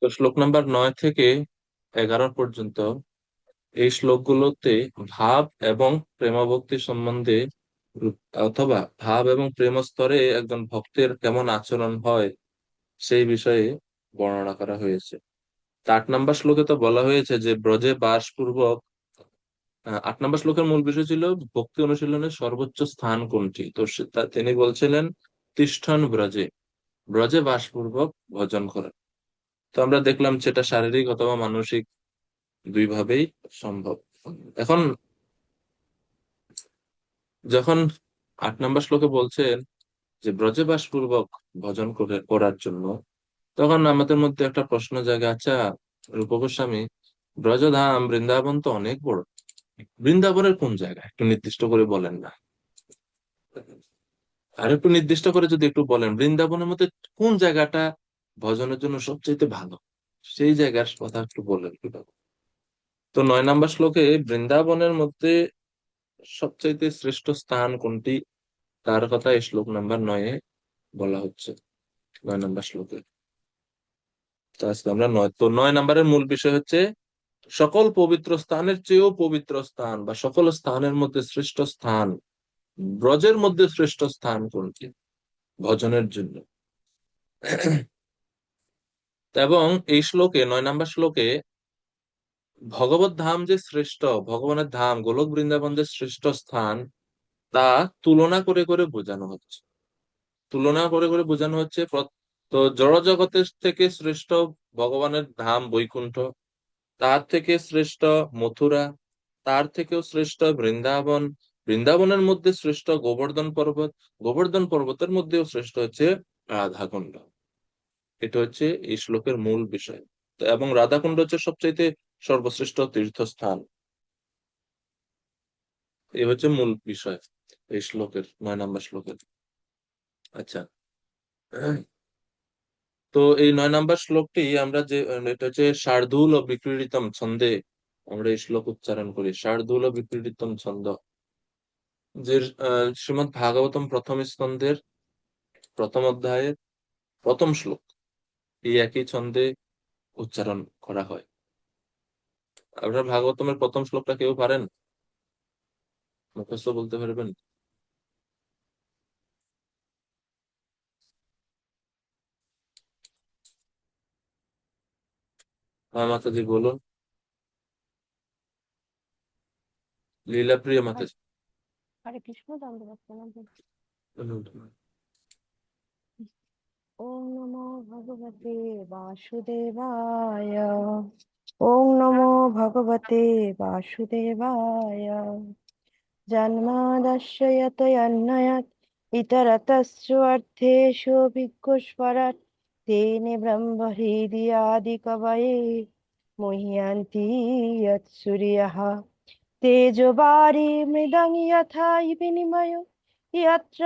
তো শ্লোক নাম্বার 9 থেকে 11 পর্যন্ত এই শ্লোকগুলোতে ভাব এবং প্রেমভক্তি সম্বন্ধে অথবা ভাব এবং প্রেম স্তরে একজন ভক্তের কেমন আচরণ হয় সেই বিষয়ে বর্ণনা করা হয়েছে। তা 8 নম্বর শ্লোকে তো বলা হয়েছে যে ব্রজে বাসপূর্বক 8 নম্বর শ্লোকের মূল বিষয় ছিল ভক্তি অনুশীলনের সর্বোচ্চ স্থান কোনটি। তো তিনি বলছিলেন তিষ্ঠন ব্রজে, ব্রজে বাসপূর্বক ভজন করা। তো আমরা দেখলাম সেটা শারীরিক অথবা মানসিক দুইভাবেই সম্ভব। এখন যখন 8 নম্বর শ্লোকে বলছেন যে ব্রজে বাসপূর্বক ভজন করার জন্য, তখন আমাদের মধ্যে একটা প্রশ্ন জাগে, আচ্ছা রূপ গোস্বামী, ব্রজধাম বৃন্দাবন তো অনেক বড়, বৃন্দাবনের কোন জায়গা একটু নির্দিষ্ট করে বলেন না? আর একটু নির্দিষ্ট করে যদি একটু বলেন বৃন্দাবনের মধ্যে কোন জায়গাটা ভজনের জন্য সবচেয়ে ভালো, সেই জায়গার কথা একটু বলেন একটু। তো 9 নম্বর শ্লোকে বৃন্দাবনের মধ্যে সবচাইতে শ্রেষ্ঠ স্থান কোনটি তার কথা এই শ্লোক নাম্বার 9-এ বলা হচ্ছে, 9 নম্বর শ্লোকে। তো আজকে আমরা 9 নম্বরের মূল বিষয় হচ্ছে সকল পবিত্র স্থানের চেয়েও পবিত্র স্থান বা সকল স্থানের মধ্যে শ্রেষ্ঠ স্থান, ব্রজের মধ্যে শ্রেষ্ঠ স্থান কোনটি ভজনের জন্য। এবং এই শ্লোকে 9 নম্বর শ্লোকে ভগবত ধাম যে শ্রেষ্ঠ, ভগবানের ধাম গোলক বৃন্দাবন যে শ্রেষ্ঠ স্থান, তা তুলনা করে করে বোঝানো হচ্ছে। তুলনা করে করে বোঝানো হচ্ছে তো জড় জগতের থেকে শ্রেষ্ঠ ভগবানের ধাম বৈকুণ্ঠ, তার থেকে শ্রেষ্ঠ মথুরা, তার থেকেও শ্রেষ্ঠ বৃন্দাবন, বৃন্দাবনের মধ্যে শ্রেষ্ঠ গোবর্ধন পর্বত, গোবর্ধন পর্বতের মধ্যেও শ্রেষ্ঠ হচ্ছে রাধাকুণ্ড। এটা হচ্ছে এই শ্লোকের মূল বিষয়। এবং রাধাকুণ্ড হচ্ছে সবচাইতে সর্বশ্রেষ্ঠ তীর্থস্থান। এই হচ্ছে মূল বিষয় এই শ্লোকের, 9 নম্বর শ্লোকের। আচ্ছা, তো এই 9 নম্বর শ্লোকটি আমরা যে এটা হচ্ছে শার্দুল ও বিক্রীড়িতম ছন্দে আমরা এই শ্লোক উচ্চারণ করি, শার্দুল ও বিক্রীড়িতম ছন্দ, যে শ্রীমদ্ ভাগবতম প্রথম স্কন্ধের প্রথম অধ্যায়ের প্রথম শ্লোক, এই একই ছন্দে উচ্চারণ করা হয়। আপনার ভাগবতমের প্রথম শ্লোকটা কেউ পারেন মুখস্থ বলতে পারবেন? হ্যাঁ মাতাজি বলুন, লীলা প্রিয় হরে মাতাজি। হরে কৃষ্ণ দণ্ডবৎ প্রণাম। বলুন। ওম নমো ভগবতে বাসুদেবায়। ওম নমো ভগবতে বাসুদেবায়। জন্মাদস্য यतयन्नयत् इतरतस्वर्থेषु भिक्खुस्वराट् तेने ब्रह्म हृदयादिकवये मुह्यन्ति यत्सूर्यः तेजोवारी मृदं यथा विनिमयो यत्र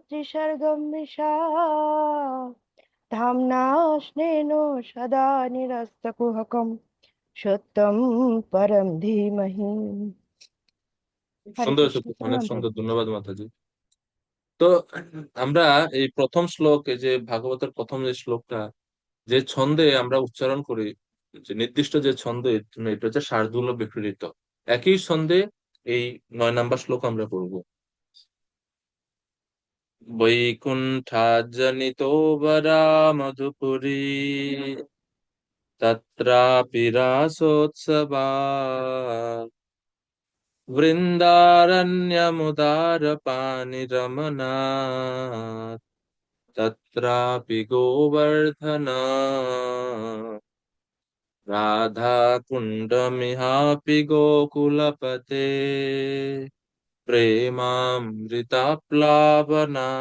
त्रिसर्गं मृषा धाम्ना स्नेनो सदा निरस्तकुहकं सत्यं परं धीमहि। হরে সুন্দর কৃষ্ণ, অনেক প্রণাম সুন্দর, প্রভু। ধন্যবাদ মাতাজি। তো আমরা এই প্রথম শ্লোক, এই যে ভাগবতের প্রথম যে শ্লোকটা যে ছন্দে আমরা উচ্চারণ করি, যে নির্দিষ্ট যে ছন্দে, এটা হচ্ছে শার্দুল ও বিক্রীড়িত। একই ছন্দে এই 9 নম্বর শ্লোক আমরা পড়বো। বৈকুণ্ঠাজ্জনিতো বরা মধুপুরী তত্রাপি রাসোৎসবা বৃন্দারণ্যমুদারপানিরমনাৎ তত্রাপি গোবর্ধন রাধা কুণ্ডমিহাপি গোকুলপতে প্রেমামৃতাপ্লাবনা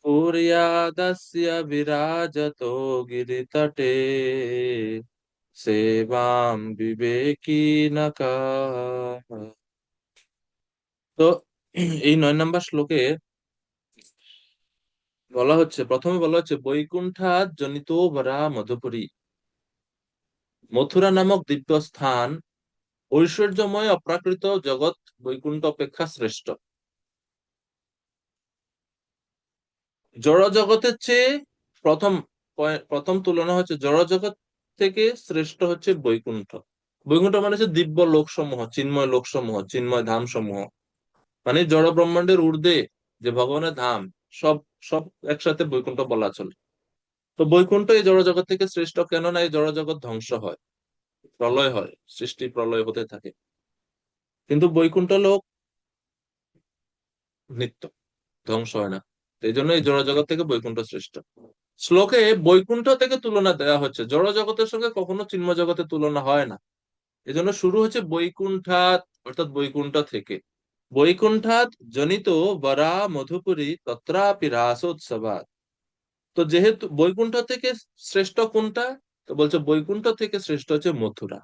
কুর্যাদস্য বিরাজতো গিরিতটে সেবাম বিবেকিনকা। তো এই 9 নম্বর শ্লোকে বলা হচ্ছে, প্রথমে বলা হচ্ছে বৈকুণ্ঠা জনিত বরা মধুপুরী, মথুরা নামক দিব্য স্থান ঐশ্বর্যময় অপ্রাকৃত জগৎ বৈকুণ্ঠ অপেক্ষা শ্রেষ্ঠ। জড় জগতের চেয়ে প্রথম প্রথম তুলনা হচ্ছে জড়জগৎ থেকে শ্রেষ্ঠ হচ্ছে বৈকুণ্ঠ। বৈকুণ্ঠ মানে হচ্ছে দিব্য লোকসমূহ, চিন্ময় লোকসমূহ, চিন্ময় ধাম সমূহ, মানে জড় ব্রহ্মাণ্ডের ঊর্ধ্বে যে ভগবানের ধাম, সব সব একসাথে বৈকুণ্ঠ বলা চলে। তো বৈকুণ্ঠ এই জড়জগৎ থেকে শ্রেষ্ঠ কেন না, এই জড়জগৎ ধ্বংস হয়, প্রলয় হয়, সৃষ্টি প্রলয় হতে থাকে, কিন্তু বৈকুণ্ঠ লোক নিত্য, ধ্বংস হয় না। এই জন্য এই জড়জগৎ থেকে বৈকুণ্ঠ শ্রেষ্ঠ। শ্লোকে বৈকুণ্ঠ থেকে তুলনা দেওয়া হচ্ছে, জড় জগতের সঙ্গে কখনো চিন্ময় জগতের তুলনা হয় না। এজন্য শুরু হচ্ছে বৈকুণ্ঠাৎ, অর্থাৎ বৈকুণ্ঠ থেকে। বৈকুণ্ঠাৎ জনিত বরা মধুপুরী তত্রাপি রাসোৎসবাৎ। তো যেহেতু বৈকুণ্ঠ থেকে শ্রেষ্ঠ কোনটা, তো বলছে বৈকুণ্ঠ থেকে শ্রেষ্ঠ হচ্ছে মথুরা।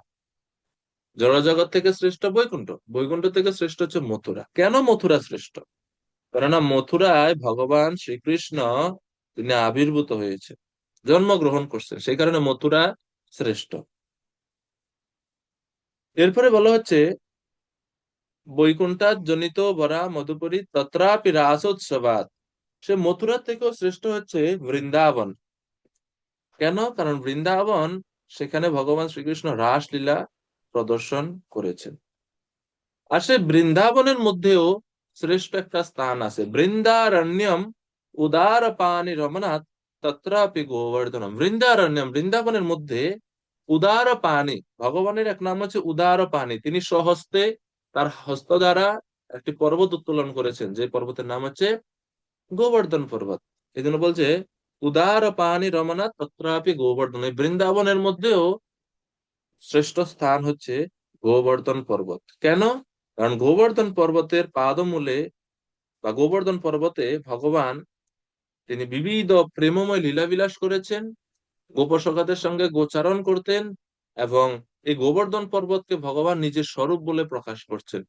জড়জগৎ থেকে শ্রেষ্ঠ বৈকুণ্ঠ, বৈকুণ্ঠ থেকে শ্রেষ্ঠ হচ্ছে মথুরা। কেন মথুরা শ্রেষ্ঠ? কেননা মথুরায় ভগবান শ্রীকৃষ্ণ তিনি আবির্ভূত হয়েছে, জন্মগ্রহণ করছেন, সেই কারণে মথুরা শ্রেষ্ঠ। এরপরে বলা হচ্ছে বৈকুণ্ঠাৎ জনিত বরা মধুপুরী তত্রাপি রাসোৎসবাৎ। সে মথুরা থেকেও শ্রেষ্ঠ হচ্ছে বৃন্দাবন। কেন? কারণ বৃন্দাবন, সেখানে ভগবান শ্রীকৃষ্ণ রাসলীলা প্রদর্শন করেছেন। আর সে বৃন্দাবনের মধ্যেও শ্রেষ্ঠ একটা স্থান আছে, বৃন্দারণ্যম উদার পানি রমনাথ তত্রাপি গোবর্ধনম। বৃন্দারণ্যম, বৃন্দাবনের মধ্যে উদার পানি, ভগবানের এক নাম হচ্ছে উদার পানি। তিনি স্বহস্তে, তার হস্ত দ্বারা একটি পর্বত উত্তোলন করেছেন, যে পর্বতের নাম হচ্ছে গোবর্ধন পর্বত। এই জন্য বলছে উদার পানি রমনাথ তত্রাপি গোবর্ধন। এই বৃন্দাবনের মধ্যেও শ্রেষ্ঠ স্থান হচ্ছে গোবর্ধন পর্বত। কেন? কারণ গোবর্ধন পর্বতের পাদমূলে বা গোবর্ধন পর্বতে ভগবান তিনি বিবিধ প্রেমময় লীলাবিলাস করেছেন, গোপসখাদের সঙ্গে গোচারণ করতেন, এবং এই গোবর্ধন পর্বতকে ভগবান নিজের স্বরূপ বলে প্রকাশ করছেন।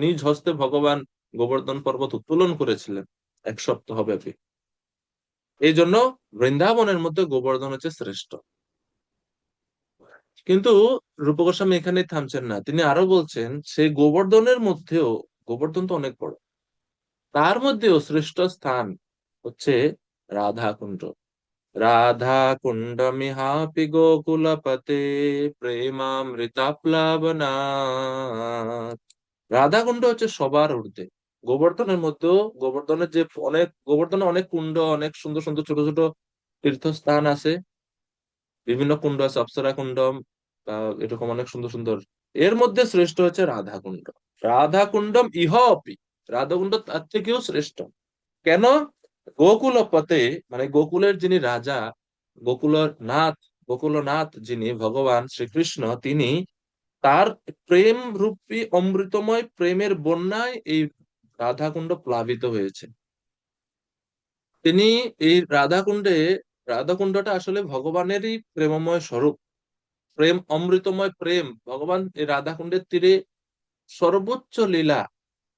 নিজ হস্তে ভগবান গোবর্ধন পর্বত উত্তোলন করেছিলেন 1 সপ্তাহ ব্যাপী। এই জন্য বৃন্দাবনের মধ্যে গোবর্ধন হচ্ছে শ্রেষ্ঠ। কিন্তু রূপ গোস্বামী এখানে থামছেন না, তিনি আরো বলছেন সেই গোবর্ধনের মধ্যেও, গোবর্ধন তো অনেক বড়, তার মধ্যেও শ্রেষ্ঠ স্থান হচ্ছে রাধা কুণ্ড। রাধা কুণ্ড মিহাপি গোকুলপতে প্রেমামৃতাপ্লাবনাৎ। রাধা কুণ্ড হচ্ছে সবার ঊর্ধ্বে। গোবর্ধনের মধ্যেও, গোবর্ধনের যে অনেক, গোবর্ধনে অনেক কুণ্ড, অনেক সুন্দর সুন্দর ছোট ছোট তীর্থস্থান আছে, বিভিন্ন কুণ্ড আছে, অপ্সরা কুণ্ড, এরকম অনেক সুন্দর সুন্দর। এর মধ্যে শ্রেষ্ঠ হচ্ছে রাধা কুণ্ড। রাধা কুণ্ডম ইহ অপি, রাধা কুণ্ড তার থেকেও শ্রেষ্ঠ। কেন? গোকুলপতে, মানে গোকুলের যিনি রাজা, গোকুলের নাথ, গোকুলনাথ যিনি ভগবান শ্রীকৃষ্ণ, তিনি তার প্রেম রূপী অমৃতময় প্রেমের বন্যায় এই রাধাকুণ্ড প্লাবিত হয়েছে। তিনি এই রাধাকুণ্ডে, রাধাকুণ্ডটা আসলে ভগবানেরই প্রেমময় স্বরূপ, প্রেম, অমৃতময় প্রেম। ভগবান এই রাধাকুণ্ডের তীরে সর্বোচ্চ লীলা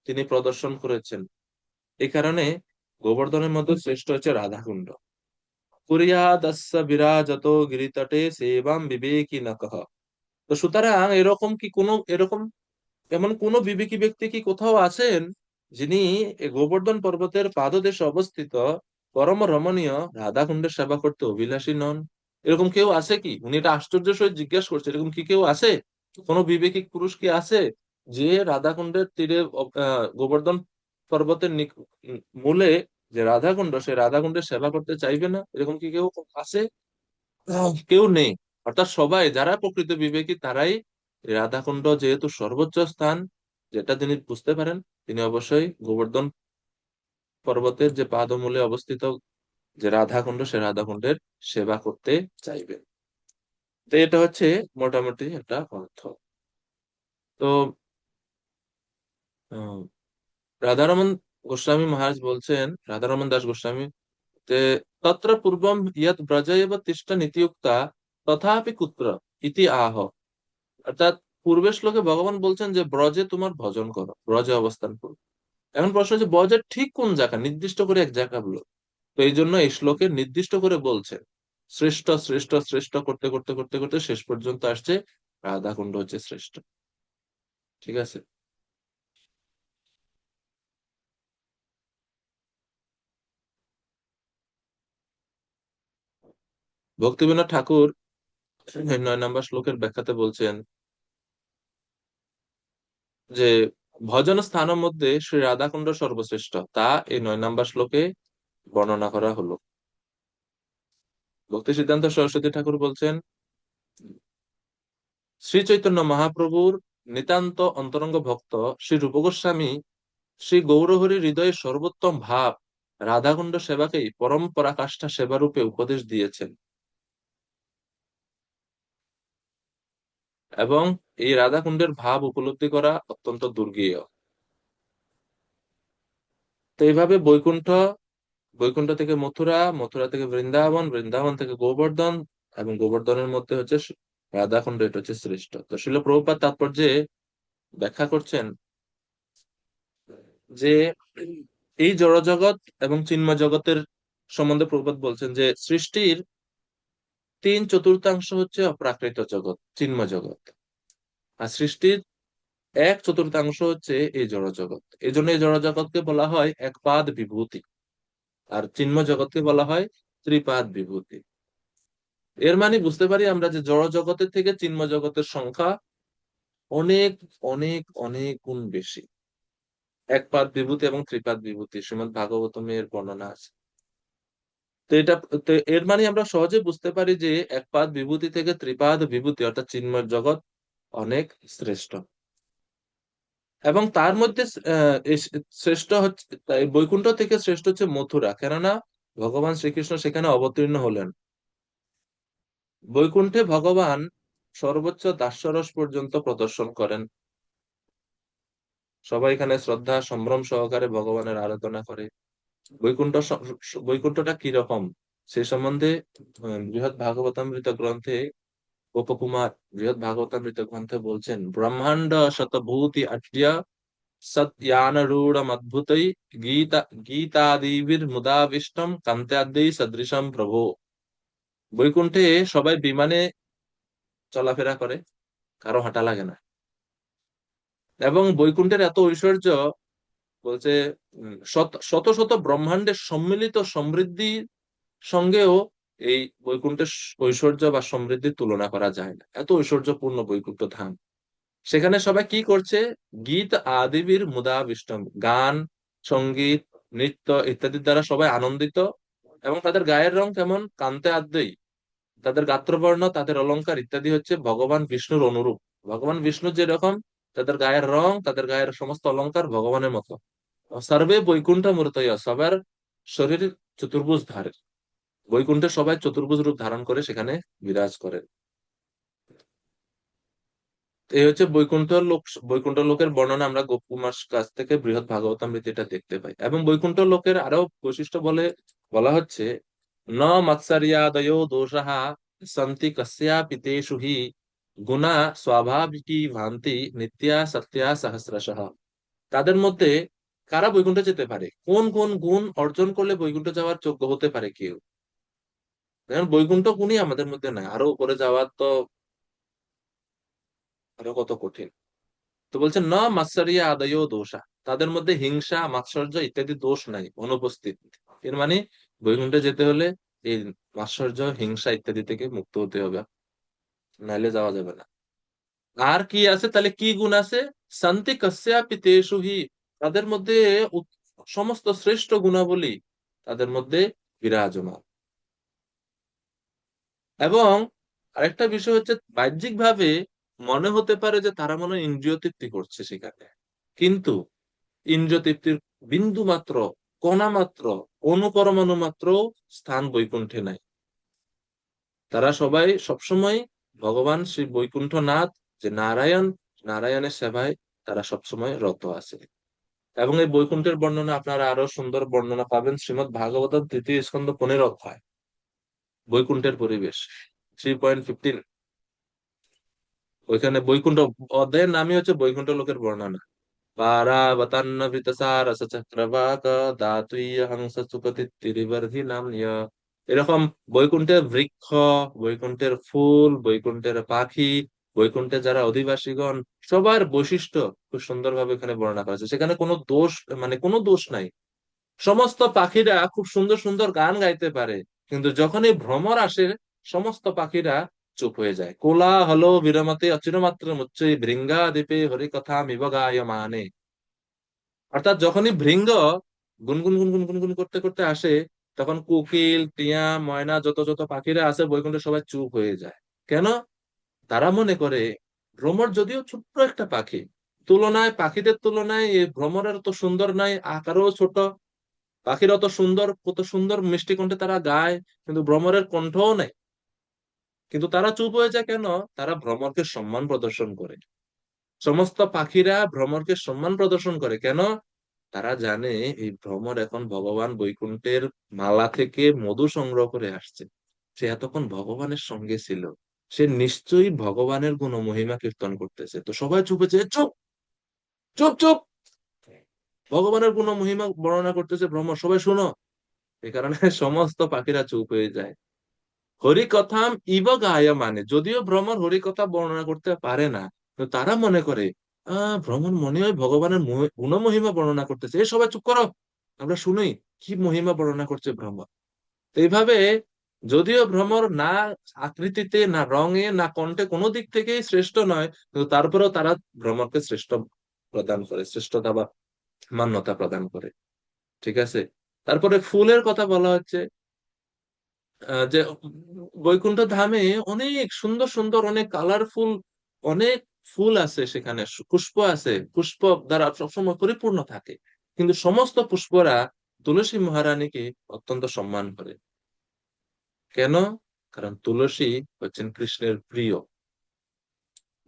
তিনি প্রদর্শন করেছেন। এই কারণে গোবর্ধনের মধ্যে শ্রেষ্ঠ হচ্ছে রাধাকুণ্ড। কুরিয়াদস্য বিরাজত গিরিতটে সেবাম বিবেকী নকঃ। তো সুতরাং এরকম কি কোনো, এরকম এমন কোন বিবেকী ব্যক্তি কি কোথাও আছেন, যিনি এই গোবর্ধন পর্বতের পাদদেশে অবস্থিত পরম রমণীয় রাধাকুণ্ডের সেবা করতে অভিলাষী নন? এরকম কেউ আছে কি? উনি এটা আশ্চর্যের সহিত জিজ্ঞাসা করছে, এরকম কি কেউ আছে? কোন বিবেকী পুরুষ কি আছে যে রাধাকুণ্ডের তীরে গোবর্ধন পর্বতের মূলে যে রাধাকুণ্ড, সেই রাধাকুণ্ডের সেবা করতে চাইবে না? এরকম কি কেউ আছে? কেউ নেই। অর্থাৎ সবাই যারা প্রকৃত বিবেকী, তারাই এই রাধাকুণ্ড যেহেতু সর্বোচ্চ স্থান, যেটা তিনি বুঝতে পারেন, তিনি অবশ্যই গোবর্ধন পর্বতের যে পাদমূলে অবস্থিত যে রাধাকুণ্ড, সে রাধাকুণ্ডের সেবা করতে চাইবেন। তো এটা হচ্ছে মোটামুটি একটা অর্থ। তো আহ, রাধারমন গোস্বামী মহারাজ বলছেন, রাধারমন দাস গোস্বামী, যে তত্র পূর্বম ইয়ৎ ব্রজ এব তিষ্ঠ নীতিযুক্তা তথাপি কুত্র ইতি আহ। অর্থাৎ পূর্বের শ্লোকে ভগবান বলছেন যে ব্রজে তোমার ভজন করো, ব্রজে অবস্থান করো। এখন প্রশ্ন হচ্ছে ব্রজের ঠিক কোন জায়গা, নির্দিষ্ট করে এক জায়গা বলো। তো এই জন্য এই শ্লোকে নির্দিষ্ট করে বলছেন, শ্রেষ্ঠ শ্রেষ্ঠ শ্রেষ্ঠ করতে করতে করতে করতে শেষ পর্যন্ত আসছে রাধাকুণ্ড হচ্ছে শ্রেষ্ঠ। ঠিক আছে। ভক্তিবিনোদ ঠাকুর এই 9 নম্বর শ্লোকের ব্যাখ্যাতে বলছেন যে ভজন স্থানের মধ্যে শ্রী রাধাকুণ্ড সর্বশ্রেষ্ঠ, তা এই 9 নম্বর শ্লোকে বর্ণনা করা হলো। ভক্তি সিদ্ধান্ত সরস্বতী ঠাকুর বলছেন, শ্রী চৈতন্য মহাপ্রভুর নিতান্ত অন্তরঙ্গ ভক্ত শ্রী রূপ গোস্বামী শ্রী গৌরহরি হৃদয়ের সর্বোত্তম ভাব রাধাকুণ্ড সেবাকেই পরম পরাকাষ্ঠা সেবারূপে উপদেশ দিয়েছেন, এবং এই রাধাকুণ্ডের ভাব উপলব্ধি করা অত্যন্ত দুর্গেয়। তো এইভাবে বৈকুণ্ঠ, বৈকুণ্ঠ থেকে মথুরা, মথুরা থেকে বৃন্দাবন, বৃন্দাবন থেকে গোবর্ধন, এবং গোবর্ধনের মধ্যে হচ্ছে রাধাকুণ্ড, এটা হচ্ছে শ্রেষ্ঠ। তো শিল প্রভুপাদ তাৎপর্যে ব্যাখ্যা করছেন যে এই জড়জগৎ এবং চিন্ময় জগতের সম্বন্ধে প্রভুপাদ বলছেন যে সৃষ্টির 3/4 হচ্ছে অপ্রাকৃত জগৎ, চিন্ময় জগৎ, আর সৃষ্টির 1/4 হচ্ছে এই জড় জগৎ। এই জন্য এই জড় জগৎকে বলা হয় একপাদ বিভূতি, আর চিন্ময় জগৎকে বলা হয় ত্রিপাদ বিভূতি। এর মানে বুঝতে পারি আমরা যে জড় জগতের থেকে চিন্ময় জগতের সংখ্যা অনেক অনেক অনেক গুণ বেশি। একপাদ বিভূতি এবং ত্রিপাদ বিভূতি শ্রীমদ্ ভাগবতমের বর্ণনা আছে। তো এটা, তো এর মানে আমরা সহজে বুঝতে পারি যে একপাদ বিভূতি থেকে ত্রিপাদ বিভূতি অর্থাৎ চিন্ময় জগৎ অনেক শ্রেষ্ঠ। এবং তার মধ্যে শ্রেষ্ঠ হচ্ছে, তাই বৈকুণ্ঠ থেকে শ্রেষ্ঠ হচ্ছে মথুরা, কেননা ভগবান শ্রীকৃষ্ণ সেখানে অবতীর্ণ হলেন। বৈকুণ্ঠে ভগবান সর্বোচ্চ দাস্যরস পর্যন্ত প্রদর্শন করেন। সবাই এখানে শ্রদ্ধা সম্ভ্রম সহকারে ভগবানের আরাধনা করে। বৈকুণ্ঠ বৈকুণ্ঠটা কিরকম সে সম্বন্ধে বৃহৎ ভাগবতামৃত গ্রন্থে গোপকুমার বৃহৎ ভাগবতামৃত গ্রন্থে বলছেন, ব্রহ্মাণ্ড শতভূতি আট্য সৎয়ানরূঢ়মদ্ভুতৈ গীতাদিভির মুদাবিষ্টম কান্ত্যাদ্যৈ সদৃশম প্রভো। বৈকুণ্ঠে সবাই বিমানে চলাফেরা করে, কারো হাঁটা লাগে না। এবং বৈকুণ্ঠের এত ঐশ্বর্য, বলছে শত শত শত ব্রহ্মাণ্ডের সম্মিলিত সমৃদ্ধির সঙ্গেও এই বৈকুণ্ঠের ঐশ্বর্য বা সমৃদ্ধির তুলনা করা যায় না, এত ঐশ্বর্যপূর্ণ বৈকুণ্ঠ ধাম। সেখানে সবাই কি করছে, গীত আদিবির মুদাবিষ্টম, গান, সঙ্গীত, নৃত্য ইত্যাদির দ্বারা সবাই আনন্দিত। এবং তাদের গায়ের রং কেমন, কান্তে আদ্যই, তাদের গাত্রবর্ণ, তাদের অলংকার ইত্যাদি হচ্ছে ভগবান বিষ্ণুর অনুরূপ। ভগবান বিষ্ণু যেরকম, তাদের গায়ের রং, তাদের গায়ের সমস্ত অলংকার ভগবানের মতো। সর্বে বৈকুণ্ঠ মূর্তয়, সবার শরীর চতুর্ভুজ ধারে। বৈকুণ্ঠে সবাই চতুর্ভুজ রূপ ধারণ করে সেখানে বিরাজ করে। এই হচ্ছে বৈকুণ্ঠ লোক, বৈকুণ্ঠ লোকের বর্ণনা আমরা গোপকুমার কাছ থেকে বৃহৎ ভাগবতামৃতে এটা দেখতে পাই। এবং বৈকুণ্ঠ লোকের আরো বৈশিষ্ট্য বলে বলা হচ্ছে, ন মৎসর্যাদয়ো দোষাঃ সন্তি কস্যাপি তেষু হি গুণা স্বাভাবিকী ভান্তি নিত্যা সত্যা সহস্রশঃ। তাদের মধ্যে কারা বৈকুণ্ঠ যেতে পারে, কোন কোন গুণ অর্জন করলে বৈকুণ্ঠ যাওয়ার যোগ্য হতে পারে কেউ। কারণ বৈকুণ্ঠ গুণই আমাদের মধ্যে নাই, আরো উপরে যাওয়ার তো আরো কত কঠিন। তো বলছেন ন মাৎসর্য আদয় দোষা, তাদের মধ্যে হিংসা মাৎসর্য ইত্যাদি দোষ নাই, অনুপস্থিত। এর মানে বৈকুণ্ঠে যেতে হলে এই মাৎসর্য হিংসা ইত্যাদি থেকে মুক্ত হতে হবে, নাইলে যাওয়া যাবে না। আর কি আছে তাহলে, কি গুণ আছে, শান্তি কস্যাপি তেষু হি, তাদের মধ্যে সমস্ত শ্রেষ্ঠ গুণাবলী তাদের মধ্যে বিরাজমান। এবং আরেকটা বিষয় হচ্ছে, বাহ্যিক ভাবে মনে হতে পারে যে তারা মনে হয় ইন্দ্রিয় তৃপ্তি করছে সেখানে, কিন্তু ইন্দ্রিয় তৃপ্তির বিন্দু মাত্র, কণা মাত্র, অনুপরমাণু মাত্র স্থান বৈকুণ্ঠে নাই। তারা সবাই সবসময় ভগবান শ্রী বৈকুণ্ঠনাথ যে নারায়ণ, নারায়ণের সেবায় তারা সবসময় রত আছে। এবং এই বৈকুণ্ঠের বর্ণনা আপনারা আরো সুন্দর বর্ণনা পাবেন শ্রীমদ্ ভাগবত 3য় স্কন্ধ 15 অধ্যায়, বৈকুণ্ঠের পরিবেশ 3.15। ওইখানে বৈকুণ্ঠ অধ্যায়ের নামই হচ্ছে বৈকুণ্ঠ লোকের বর্ণনা। পারাবতান্ন বৃতসার চক্রবাক দাতুইয় হংস সুপতি তিরিবর্ধি নাম। এরকম বৈকুণ্ঠের বৃক্ষ, বৈকুণ্ঠের ফুল, বৈকুণ্ঠের পাখি, বৈকুণ্ঠে যারা অধিবাসীগণ, সবার বৈশিষ্ট্য খুব সুন্দরভাবে এখানে বর্ণনা করা হয়েছে। সেখানে কোনো দোষ, মানে কোনো দোষ নাই। সমস্ত পাখিরা খুব সুন্দর সুন্দর গান গাইতে পারে, কিন্তু যখনই ভ্রমর আসে সমস্ত পাখিরা চুপ হয়ে যায়। কোলা হলো বিরমতে অচিরমাত্র মুচ্চই ভৃঙ্গা দ্বীপে হরি কথা মিবগায় মানে। অর্থাৎ যখনই ভৃঙ্গ গুনগুন গুনগুন গুনগুন করতে করতে আসে, তখন কোকিল, টিয়া, ময়না, যত যত পাখিরা আছে বৈকুণ্ঠে সবাই চুপ হয়ে যায়। কেন? তারা মনে করে ভ্রমর যদিও ছোট্ট একটা পাখি, তুলনায় পাখিদের তুলনায় এই ভ্রমরের তো সুন্দর নাই, আকারও ছোট, পাখির অত সুন্দর, কত সুন্দর মিষ্টি কণ্ঠে তারা গায়, কিন্তু ভ্রমরের কণ্ঠও নাই। কিন্তু তারা চুপ হয়ে যায় কেন? তারা ভ্রমরকে সম্মান প্রদর্শন করে। সমস্ত পাখিরা ভ্রমরকে সম্মান প্রদর্শন করে কেন? তারা জানে এই ভ্রমর এখন ভগবান বৈকুণ্ঠের মালা থেকে মধু সংগ্রহ করে আসছে। সে এতক্ষণ ভগবানের সঙ্গে ছিল, সে নিশ্চয়ই ভগবানের গুণ মহিমা কীর্তন করতেছে। তো সবাই চুপেছে, চুপ চুপ চুপ, ভগবানের গুণ মহিমা বর্ণনা করতেছে ভ্রমর, সবাই শুনো। এই কারণে সমস্ত পাখিরা চুপ হয়ে যায়। হরিকথাম ইব গায় মানে, যদিও ভ্রমর হরিকথা বর্ণনা করতে পারে না, তো তারা মনে করে ভ্রমর মনে হয় ভগবানের গুণমহিমা বর্ণনা করতেছে, এই সবাই চুপ করো, আমরা শুনি কি মহিমা বর্ণনা করছে ভ্রমর। তো এইভাবে যদিও ভ্রমর না আকৃতিতে, না রঙে, না কণ্ঠে, কোনো দিক থেকেই শ্রেষ্ঠ নয়, কিন্তু তারপরেও তারা ভ্রমরকে শ্রেষ্ঠ প্রদান করে, শ্রেষ্ঠতা বা মান্যতা প্রদান করে। ঠিক আছে। তারপরে ফুলের কথা বলা হচ্ছে, যে বৈকুণ্ঠ ধামে অনেক সুন্দর সুন্দর, অনেক কালারফুল, অনেক ফুল আছে সেখানে, পুষ্প আছে, পুষ্প দ্বারা সবসময় পরিপূর্ণ থাকে। কিন্তু সমস্ত পুষ্পরা তুলসী মহারানীকে অত্যন্ত সম্মান করে। কেন? কারণ তুলসী হচ্ছেন কৃষ্ণের প্রিয়,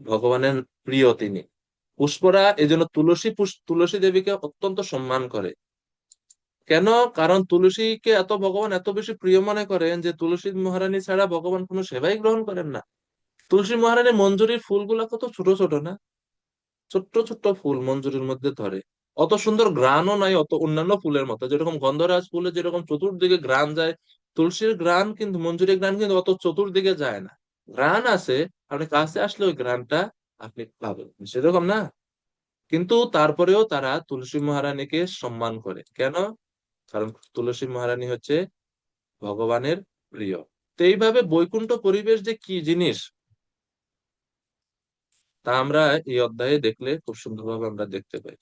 ভগবানের প্রিয় তিনি। পুষ্পরা এই জন্য তুলসী দেবীকে অত্যন্ত সম্মান করে। কেন? কারণ তুলসীকে এত ভগবান এত বেশি প্রিয় মনে করেন যে তুলসী মহারানী ছাড়া ভগবান কোনো সেবাই গ্রহণ করেন না। তুলসী মহারানী মঞ্জুরির ফুলগুলা কত ছোট ছোট না, ছোট্ট ছোট্ট ফুল মঞ্জুরির মধ্যে ধরে, অত সুন্দর ঘ্রাণও নাই অত অন্যান্য ফুলের মতো, যেরকম গন্ধরাজ ফুলে যেরকম চতুর্দিকে ঘ্রাণ যায়, তুলসীর ঘ্রাণ কিন্তু, মঞ্জুরির ঘ্রাণ কিন্তু অত চতুর্দিকে যায় না। ঘ্রাণ আছে, আপনি কাছে আসলে ওই ঘ্রাণটা আপনি পাবেন, সেরকম না। কিন্তু তারপরেও তারা তুলসী মহারানীকে সম্মান করে। কেন? কারণ তুলসী মহারানী হচ্ছে ভগবানের প্রিয়। তো এইভাবে বৈকুণ্ঠ পরিবেশ যে কি জিনিস, তা আমরা এই অধ্যায়ে দেখলে খুব সুন্দরভাবে আমরা দেখতে পাই।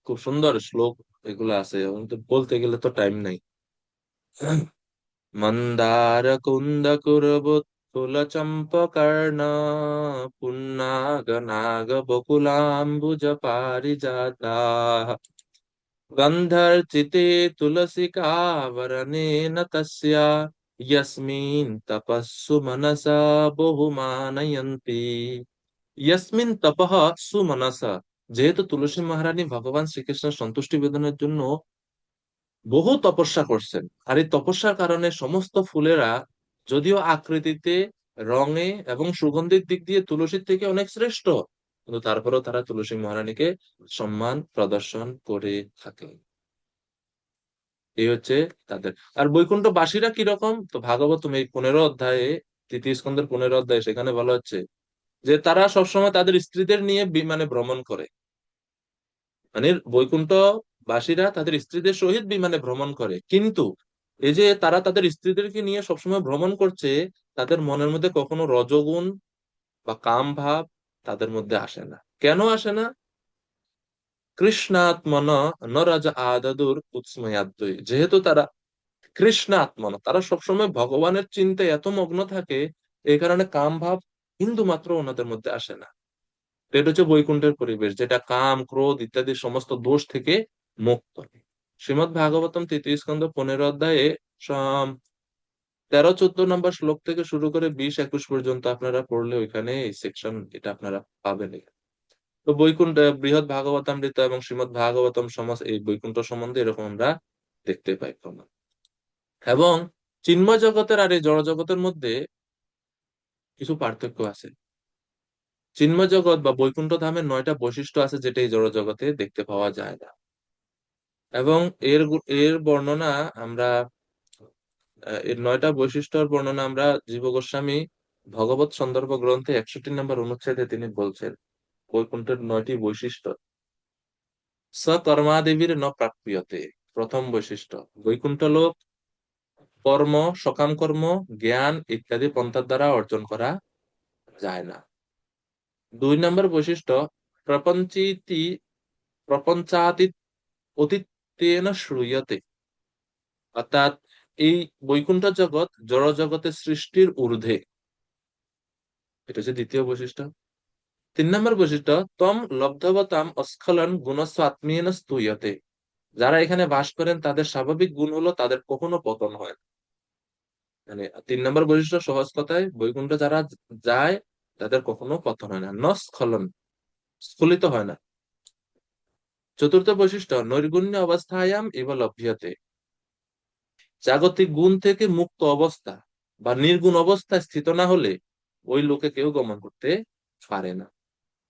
খুব সুন্দর শ্লোক এগুলো আছে, কিন্তু বলতে গেলে তো টাইম নাই। মন্দার কুন্দ কুরবুৎকুল চম্পকর্ণ পুন্নাগ নাগ বকুলাম্বুজ পারিজাতা গন্ধর্চিতে তুলসিকা বরণেন তস্যা यस्मिन् तपस्सु मनसा বহুমানয়ন্তি। ইয়াসমিন তপঃ সুমনসা, যেহেতু তুলসী মহারানী ভগবান শ্রীকৃষ্ণের সন্তুষ্টি বিধানের জন্য বহু তপস্যা করছেন, আর এই তপস্যার কারণে সমস্ত ফুলেরা যদিও আকৃতিতে, রঙে এবং সুগন্ধির দিক দিয়ে তুলসীর থেকে অনেক শ্রেষ্ঠ, কিন্তু তারপরেও তারা তুলসী মহারানীকে সম্মান প্রদর্শন করে থাকে। এই হচ্ছে তাদের। আর বৈকুণ্ঠবাসীরা কিরকম, তো ভাগবতম এই 15 অধ্যায়ে, তৃতীয় স্কন্ধের 15 অধ্যায়ে সেখানে বলা হচ্ছে যে তারা সবসময় তাদের স্ত্রীদের নিয়ে বিমানে ভ্রমণ করে। মানে বৈকুণ্ঠবাসীরা তাদের স্ত্রীদের সহিত বিমানে ভ্রমণ করে, কিন্তু এই যে তারা তাদের স্ত্রীদেরকে নিয়ে সবসময় ভ্রমণ করছে, তাদের মনের মধ্যে কখনো রজগুণ বা কাম ভাব তাদের মধ্যে আসে না। কেন আসে না? কৃষ্ণাত্মন ন রাজা আদাদুর উৎস্ময়াদ্বৈ, যেহেতু তারা কৃষ্ণাত্মন, তারা সবসময় ভগবানের চিন্তায় এত মগ্ন থাকে, এই কারণে কাম ভাব বিন্দু মাত্র ওনাদের মধ্যে আসে না। এটা হচ্ছে বৈকুণ্ঠের পরিবেশ, যেটা কাম, ক্রোধ ইত্যাদি সমস্ত দোষ থেকে মুক্ত। শ্রীমদ্ ভাগবতম তৃতীয় স্কন্ধ 15 অধ্যায়ে 13-14 নম্বর শ্লোক থেকে শুরু করে 20-21 পর্যন্ত আপনারা পড়লে ওইখানে এই সেকশন এটা আপনারা পাবেন। তো বৈকুণ্ঠ, বৃহৎ ভাগবতামৃত এবং শ্রীমদ্ ভাগবতম সমাস, এই বৈকুণ্ঠ সম্বন্ধে এরকম আমরা দেখতে পাই প্রমাণ। এবং চিন্ময় জগতের আর এই জড় জগতের মধ্যে কিছু পার্থক্য আছে। চিন্ময় জগৎ বা বৈকুণ্ঠ ধামের 9টা বৈশিষ্ট্য আছে, যেটা এই জড় জগতে দেখতে পাওয়া যায় না। এবং এর এর বর্ণনা আমরা, এর 9টা বৈশিষ্ট্যের বর্ণনা আমরা জীব গোস্বামী ভগবত সন্দর্ভ গ্রন্থে 61 নম্বর অনুচ্ছেদে তিনি বলছেন। বৈকুণ্ঠের 9টি বৈশিষ্ট্য। সকর্মাদেবীর ন প্রাপ্যতে, প্রথম বৈশিষ্ট্য, বৈকুণ্ঠ লোক কর্ম, সকাম কর্ম, জ্ঞান ইত্যাদি পন্থার দ্বারা অর্জন করা যায় না। 2 নম্বর বৈশিষ্ট্য, প্রপঞ্চিতি প্রপঞ্চাতি অতীতেন শ্রূয়তে, অর্থাৎ এই বৈকুণ্ঠ জগৎ জড় জগতের সৃষ্টির ঊর্ধ্বে। এটা হচ্ছে দ্বিতীয় বৈশিষ্ট্য। 3 নম্বর বৈশিষ্ট্য, তম লব্ধবতাম অস্খলন গুণস্বাত্মীয়ন স্তুয়তে, যারা এখানে বাস করেন তাদের স্বাভাবিক গুণ হলো তাদের কখনো পতন হয় না। মানে 3 নম্বর বৈশিষ্ট্য সহজ কথায়, বৈকুণ্ঠ যারা যায় তাদের কখনো পতন হয় না, ন স্খলন, স্খলিত হয় না। 4র্থ বৈশিষ্ট্য, নৈর্গুণ্য অবস্থায়াম ইব লভ্যতে, জাগতিক গুণ থেকে মুক্ত অবস্থা বা নির্গুণ অবস্থায় স্থিত না হলে ওই লোকে কেউ গমন করতে পারে না।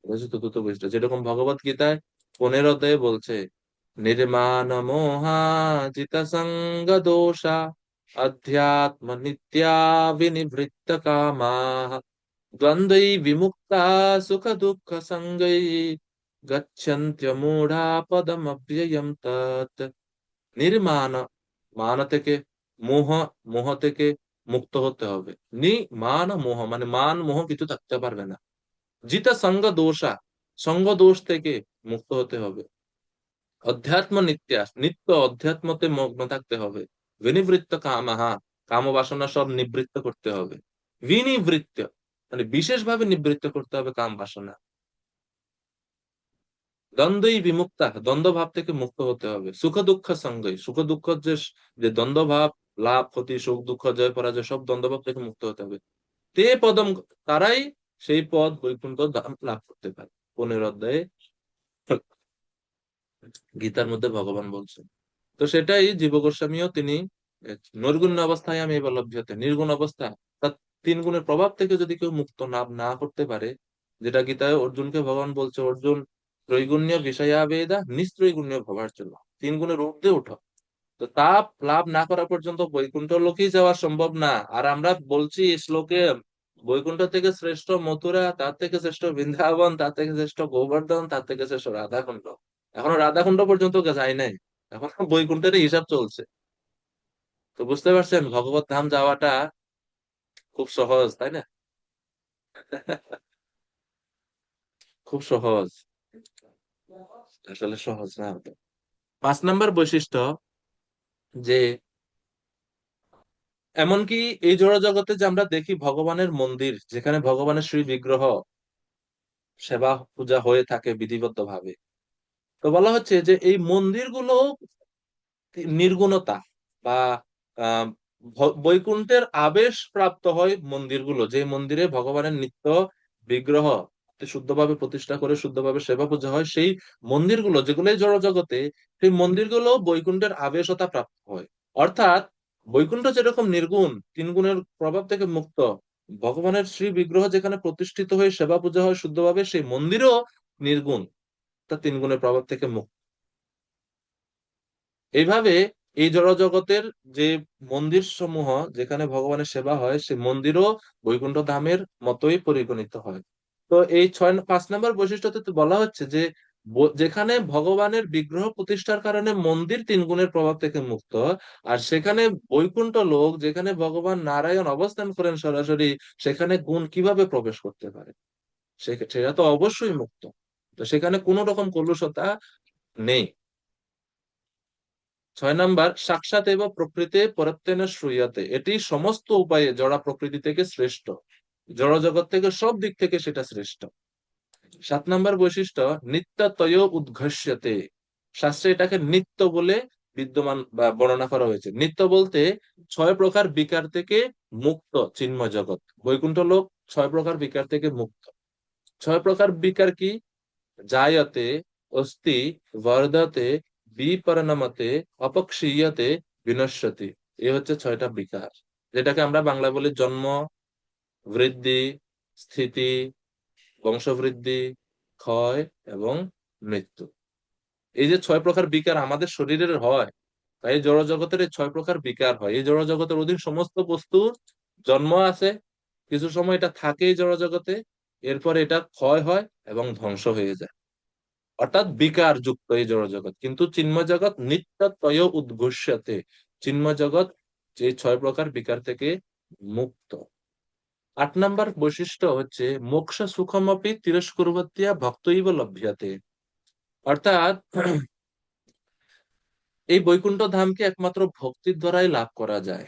এটা হচ্ছে 4র্থ বৈশিষ্ট্য, যেরকম ভগবত গীতায় 15 অধ্যায়ে বলছে, নির্মাণ মোহা জিত সঙ্গ দোষা অধ্যাত্ম নিত্যা বিনিবৃত্ত কামা দ্বন্দ্বৈ বিমুক্তা সুখ দুঃখ সঙ্গৈ গচ্ছন্ত্যমূঢ়া পদমব্যয়ম তৎ। নির্মাণ, মান থেকে মোহ, মোহ থেকে মুক্ত হতে হবে। নি মান মোহ মানে মান মোহ কিছু থাকতে পারবে না। জিতা সঙ্গ দোষা, সঙ্গ দোষ থেকে মুক্ত হতে হবে। অধ্যাত্ম নিত্যাস, নিত্য অধ্যাত্মতে মগ্ন থাকতে হবে। বিনিবৃত্ত কামাহা, কাম বাসনা সব নিবৃত্ত করতে হবে। বিনিবৃত্ত মানে বিশেষভাবে নিবৃত্ত করতে হবে কাম বাসনা। দ্বন্দ্বই বিমুক্তা, দ্বন্দ্ব ভাব থেকে মুক্ত হতে হবে। সুখ দুঃখ সঙ্গই, সুখ দুঃখ যে যে দ্বন্দ্ব ভাব, লাভ ক্ষতি, সুখ দুঃখ, জয় পরাজয়, সব দ্বন্দ্ব ভাব থেকে মুক্ত হতে হবে। তে পদম, তারাই সেই পদ বৈকুণ্ঠ ধাম লাভ করতে পারে। 15 অধ্যায়ে গীতার মধ্যে ভগবান বলছেন। তো সেটাই জীব গোস্বামীও তিনি নৈর্গুণ্য অবস্থায় আমি এবার লভ্যতে, নির্গুণ অবস্থা, তার 3 গুণের প্রভাব থেকে যদি কেউ মুক্ত না না করতে পারে, যেটা গীতায় অর্জুনকে ভগবান বলছে, অর্জুন ত্রৈগুণ্য বিষয়া বেদা নিস্ত্রৈগুণ্য ভবার জন্য 3 গুণের ঊর্ধ্বে উঠো। তো তাপ লাভ না করা পর্যন্ত বৈকুণ্ঠ লোকেই যাওয়া সম্ভব না। আর আমরা বলছি এই শ্লোকে, বৈকুণ্ঠ থেকে শ্রেষ্ঠ মথুরা, তার থেকে শ্রেষ্ঠ বৃন্দাবন, তার থেকে শ্রেষ্ঠ গোবর্ধন, তার থেকে শ্রেষ্ঠ রাধাকুণ্ড। এখনো রাধাকুণ্ড পর্যন্ত যায় নাই, এখন বৈকুণ্ঠের হিসাব চলছে। তো বুঝতে পারছেন ভগবত ধাম যাওয়াটা খুব সহজ, তাই না? খুব সহজ, আসলে সহজ না ওটা। 5 নম্বর বৈশিষ্ট্য, যে এমনকি এই জড় জগতে যে আমরা দেখি ভগবানের মন্দির, যেখানে ভগবানের শ্রী বিগ্রহ সেবা পূজা হয়ে থাকে বিধিবদ্ধ ভাবে, তো বলা হচ্ছে যে এই মন্দিরগুলো নির্গুণতা বা আহ, বৈকুণ্ঠের আবেশ প্রাপ্ত হয় মন্দিরগুলো, যে মন্দিরে ভগবানের নিত্য বিগ্রহ শুদ্ধভাবে প্রতিষ্ঠা করে শুদ্ধভাবে সেবা পূজা হয়, সেই মন্দিরগুলো যেগুলো এই জড় জগতে, সেই মন্দিরগুলো বৈকুণ্ঠের আবেশতা প্রাপ্ত হয়। অর্থাৎ বৈকুণ্ঠ যেরকম নির্গুণ, 3 গুণের প্রভাব থেকে মুক্ত, ভগবানের শ্রী বিগ্রহ যেখানে প্রতিষ্ঠিত হয়ে সেবা পূজা হয় শুদ্ধভাবে, সেই মন্দিরও নির্গুণ, তা 3 গুণের প্রভাব থেকে মুক্ত। এইভাবে এই জড়জগতের যে মন্দির সমূহ যেখানে ভগবানের সেবা হয়, সে মন্দিরও বৈকুণ্ঠ ধামের মতোই পরিগণিত হয়। তো এই 5 নম্বর বৈশিষ্ট্যতে তো বলা হচ্ছে যে যেখানে ভগবানের বিগ্রহ প্রতিষ্ঠার কারণে মন্দির 3 গুণের প্রভাব থেকে মুক্ত, আর সেখানে বৈকুণ্ঠ লোক যেখানে ভগবান নারায়ণ অবস্থান করেন সরাসরি, সেখানে গুণ কিভাবে প্রবেশ করতে পারে? সেটা তো অবশ্যই মুক্ত। তো সেখানে কোনো রকম কলুষতা নেই। 6 নম্বর, সাক্ষাৎ এবং প্রকৃতি পরত্বেন শ্রূয়তে, এটি সমস্ত উপায়ে জড়া প্রকৃতি থেকে শ্রেষ্ঠ, জড় জগৎ থেকে সব দিক থেকে সেটা শ্রেষ্ঠ। 7 নম্বর বৈশিষ্ট্য, নিত্যতয় উদ্ঘর্ষতে, শাস্ত্রে এটাকে নিত্য বলে বিদ্যমান বা বর্ণনা করা হয়েছে। নিত্য বলতে 6 প্রকার বিকার থেকে মুক্ত চিন্ময় জগৎ, বৈকুণ্ঠ লোক 6 প্রকার বিকার থেকে মুক্ত। 6 প্রকার বিকার কি? জায়তে, অস্তি, বর্ধতে, বিপরিণামতে, অপক্ষীয়তে, বিনশ্যতি। এই হচ্ছে 6টা বিকার, যেটাকে আমরা বাংলা বলি জন্ম, বৃদ্ধি, স্থিতি, বংশবৃদ্ধি, ক্ষয় এবং মৃত্যু। এই যে 6 প্রকার বিকার আমাদের শরীরের হয়, তাই জড় জগতের এই 6 প্রকার বিকার হয়। এই জড় জগতের অধীন সমস্ত বস্তুর জন্ম আছে, কিছু সময় এটা থাকে এই জড় জগতে, এরপরে এটা ক্ষয় হয় এবং ধ্বংস হয়ে যায়। অর্থাৎ বিকার যুক্ত এই জড় জগৎ, কিন্তু চিন্ময় জগৎ নিত্যতয় উদ্ঘোষ্যতে, চিন্ময় জগৎ যে 6 প্রকার বিকার থেকে মুক্ত। 8 নম্বর বৈশিষ্ট্য হচ্ছে মোক্ষ সুখমপি তিরস্কুর্বতিয়া ভক্তইব লভ্যতে। অর্থাৎ এই বৈকুণ্ঠ ধামকে একমাত্র ভক্তির দ্বারাই লাভ করা যায়।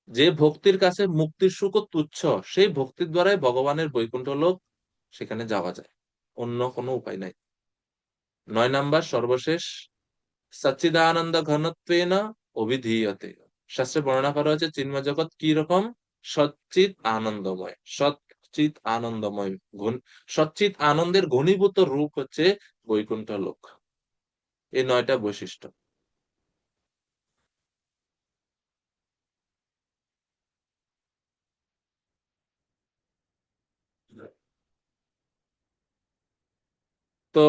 যে ভক্তির কাছে মুক্তির সুখ তুচ্ছ, সেই ভক্তির দ্বারাই ভগবানের বৈকুণ্ঠ লোক সেখানে যাওয়া যায়, অন্য কোনো উপায় নাই। 9 নম্বর সর্বশেষ, সচ্চিদানন্দ ঘনত্বেন অভিধীয়তে। শাস্ত্রে বর্ণনা করা হয়েছে চিন্ময় জগৎ কি রকম, সচ্চিত আনন্দময়। সচ্চিত আনন্দময় সচ্চিত আনন্দের ঘনীভূত রূপ হচ্ছে বৈকুণ্ঠ লোক। এই 9টা বৈশিষ্ট্য। তো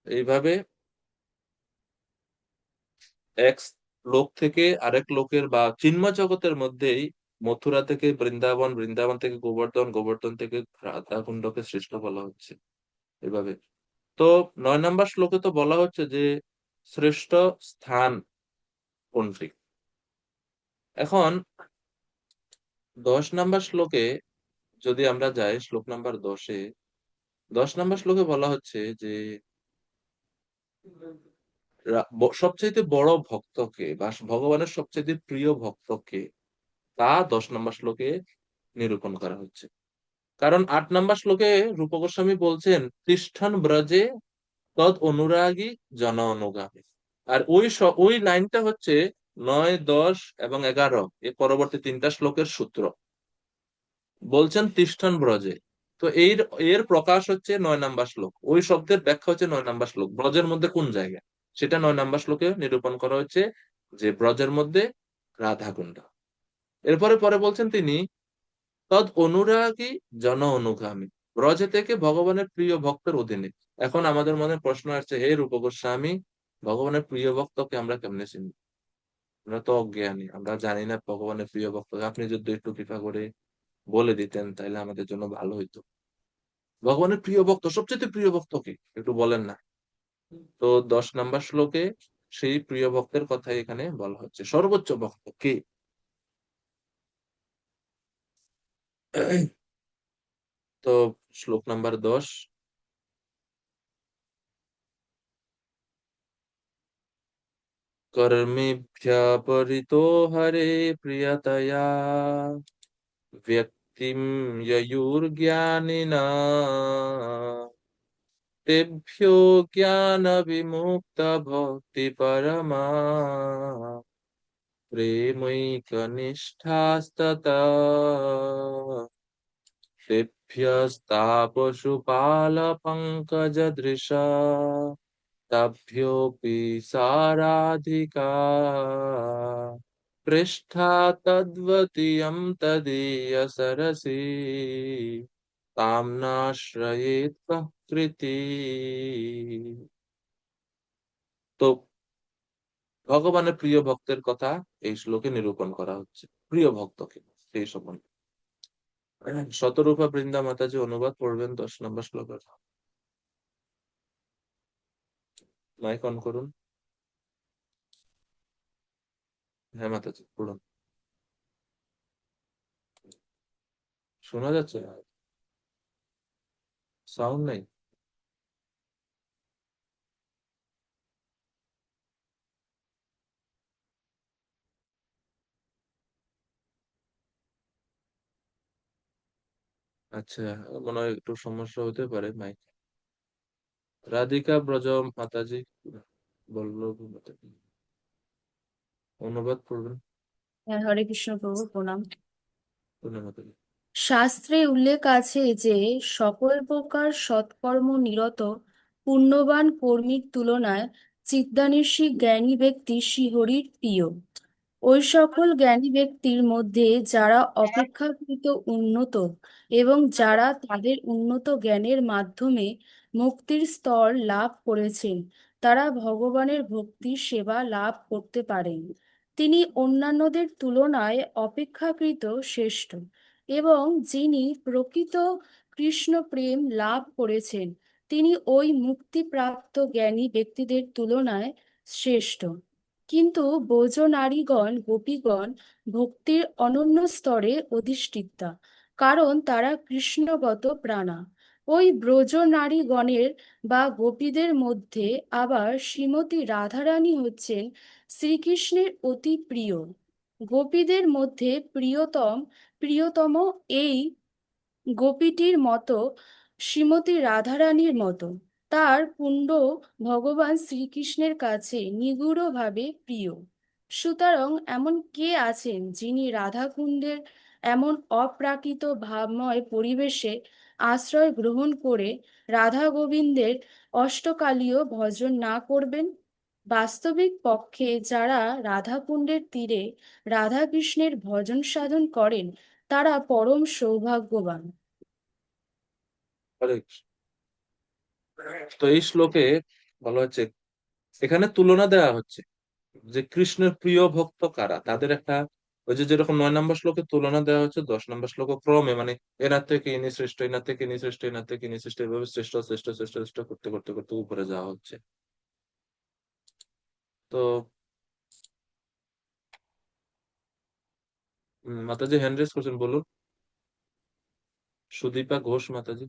এইভাবে এক লোক থেকে আরেক লোকের বা চিন্ময় জগতের মধ্যেই, মথুরা থেকে বৃন্দাবন, বৃন্দাবন থেকে গোবর্ধন, গোবর্ধন থেকে রাধাকুণ্ডকে সৃষ্ট বলা হচ্ছে এভাবে। তো 9 নম্বর শ্লোকে তো বলা হচ্ছে যে শ্রেষ্ঠ স্থান কোনটি। এখন 10 নম্বর শ্লোকে যদি আমরা যাই, শ্লোক নাম্বার 10-এ, 10 নম্বর শ্লোকে বলা হচ্ছে যে সবচাইতে বড় ভক্তকে বা ভগবানের সবচাইতে প্রিয় ভক্তকে, তা 10 নম্বর শ্লোকে নিরূপণ করা হচ্ছে। কারণ 8 নম্বর শ্লোকে রূপ গোস্বামী বলছেন তিষ্ঠন ব্রজে তদ অনুরাগী জন অনুগামী। আর ওই লাইনটা হচ্ছে 9, 10 এবং 11, এই পরবর্তী 3টা শ্লোকের সূত্র। বলছেন তিষ্ঠন ব্রজে, তো এর প্রকাশ হচ্ছে 9 নম্বর শ্লোক। ওই শব্দের ব্যাখ্যা হচ্ছে 9 নম্বর শ্লোক, ব্রজের মধ্যে কোন জায়গা সেটা 9 নম্বর শ্লোকে নিরূপণ করা হচ্ছে, যে ব্রজের মধ্যে রাধাকুণ্ড। এরপরে পরে বলছেন তিনি তদ অনুরাগী জন অনুগামী, ব্রজে থেকে ভগবানের প্রিয় ভক্তের অধীনে। এখন আমাদের মনে প্রশ্ন আসছে, হে রূপ গোস্বামী, ভগবানের প্রিয় ভক্তকে আমরা কেমনে চিনি? আমরা তো অজ্ঞানী, আমরা জানি না ভগবানের প্রিয় ভক্ত। আপনি যদি একটু কৃপা করে বলে দিতেন তাহলে আমাদের জন্য ভালো হইতো। ভগবানের প্রিয় ভক্ত, সবচেয়ে প্রিয় ভক্ত কে একটু বলেন না। তো 10 নম্বর শ্লোকে সেই প্রিয় ভক্তের কথা এখানে বলা হচ্ছে, সর্বোচ্চ ভক্ত কে। তো শ্লোক নাম্বার 10, कर्मेभ्य परितो हरे प्रियतया व्यक्तिं ययुर्ज्ञानिना तेभ्यो ज्ञान विमुक्त भक्ति परमा प्रेमैकनिष्ठास्तता तेभ्यस्तापशुपाल पंकजदृशा तभ्योऽपि साराधिका पृष्ठा तद्वतीयं तदीय सरसि ताम्नाश्रयेत् कः कृति। তো ভগবানের প্রিয় ভক্তের কথা এই শ্লোকে নিরূপণ করা হচ্ছে, প্রিয় ভক্তকে সেই সম্বন্ধে। শতরূপা বৃন্দা মাতাজি অনুবাদ পড়বেন 10 নম্বর শ্লোকের। মাইক অন করুন। হ্যাঁ মাতাজি পড়ুন। শোনা যাচ্ছে? সাউন্ড নাই? আচ্ছা, মনে হয় একটু সমস্যা হতে পারে মাইক। রাধিকা ব্রজ মাতাজি বললো, অনুবাদ করবেন। হ্যাঁ, হরে কৃষ্ণ প্রভু প্রণাম। পূর্ণিমা মাতাজি। শাস্ত্রে উল্লেখ আছে যে সকল প্রকার সৎকর্ম নিরত পুণ্যবান কর্মীর তুলনায় চিদ্দানিশী জ্ঞানী ব্যক্তি শ্রীহরির প্রিয়। ওই সকল জ্ঞানী ব্যক্তির মধ্যে যারা অপেক্ষাকৃত উন্নত এবং যারা তাদের উন্নত জ্ঞানের মাধ্যমে মুক্তির স্তর লাভ করেছেন, তারা ভগবানের ভক্তির সেবা লাভ করতে পারেন। তিনি অন্যান্যদের তুলনায় অপেক্ষাকৃত শ্রেষ্ঠ এবং যিনি প্রকৃত কৃষ্ণ প্রেম লাভ করেছেন তিনি ওই মুক্তিপ্রাপ্ত জ্ঞানী ব্যক্তিদের তুলনায় শ্রেষ্ঠ। কিন্তু ব্রজ নারীগণ গোপীগণ ভক্তির অনন্য স্তরে অধিষ্ঠিতা, কারণ তারা কৃষ্ণগত প্রাণা। ওই ব্রজ নারীগণের বা গোপীদের মধ্যে আবার শ্রীমতী রাধারানী হচ্ছেন শ্রীকৃষ্ণের অতি প্রিয়। গোপীদের মধ্যে প্রিয়তম এই গোপীটির মতো শ্রীমতী রাধারানীর মতো তার কুণ্ড ভগবান শ্রীকৃষ্ণের কাছে নিগূঢ়ভাবে প্রিয়। সুতরাং এমন কে আছেন যিনি রাধাকুণ্ডের এমন অপ্রাকৃত ভাবময় পরিবেশে আশ্রয় গ্রহণ করে রাধা গোবিন্দের অষ্টকালীয় ভজন না করবেন? বাস্তবিক পক্ষে যারা রাধাকুণ্ডের তীরে রাধাকৃষ্ণের ভজন সাধন করেন তারা পরম সৌভাগ্যবান। হরে কৃষ্ণ। তো এই শ্লোকে বলা হচ্ছে, এখানে তুলনা দেওয়া হচ্ছে যে কৃষ্ণের প্রিয় ভক্ত কারা, তাদের একটা, ওই যে যেরকম 9 নম্বর শ্লোকে তুলনা দেওয়া হচ্ছে, 10 নম্বর শ্লোক ক্রমে, মানে এনার থেকে ইনি শ্রেষ্ঠ, এনার থেকে ইনি শ্রেষ্ঠ, এনার থেকে ইনি শ্রেষ্ঠ, এভাবে শ্রেষ্ঠ শ্রেষ্ঠ শ্রেষ্ঠ শ্রেষ্ঠ করতে করতে করতে উপরে যাওয়া হচ্ছে। তো মাতাজি হ্যান্ড রেজ করছেন, বলুন। সুদীপা ঘোষ মাতাজি,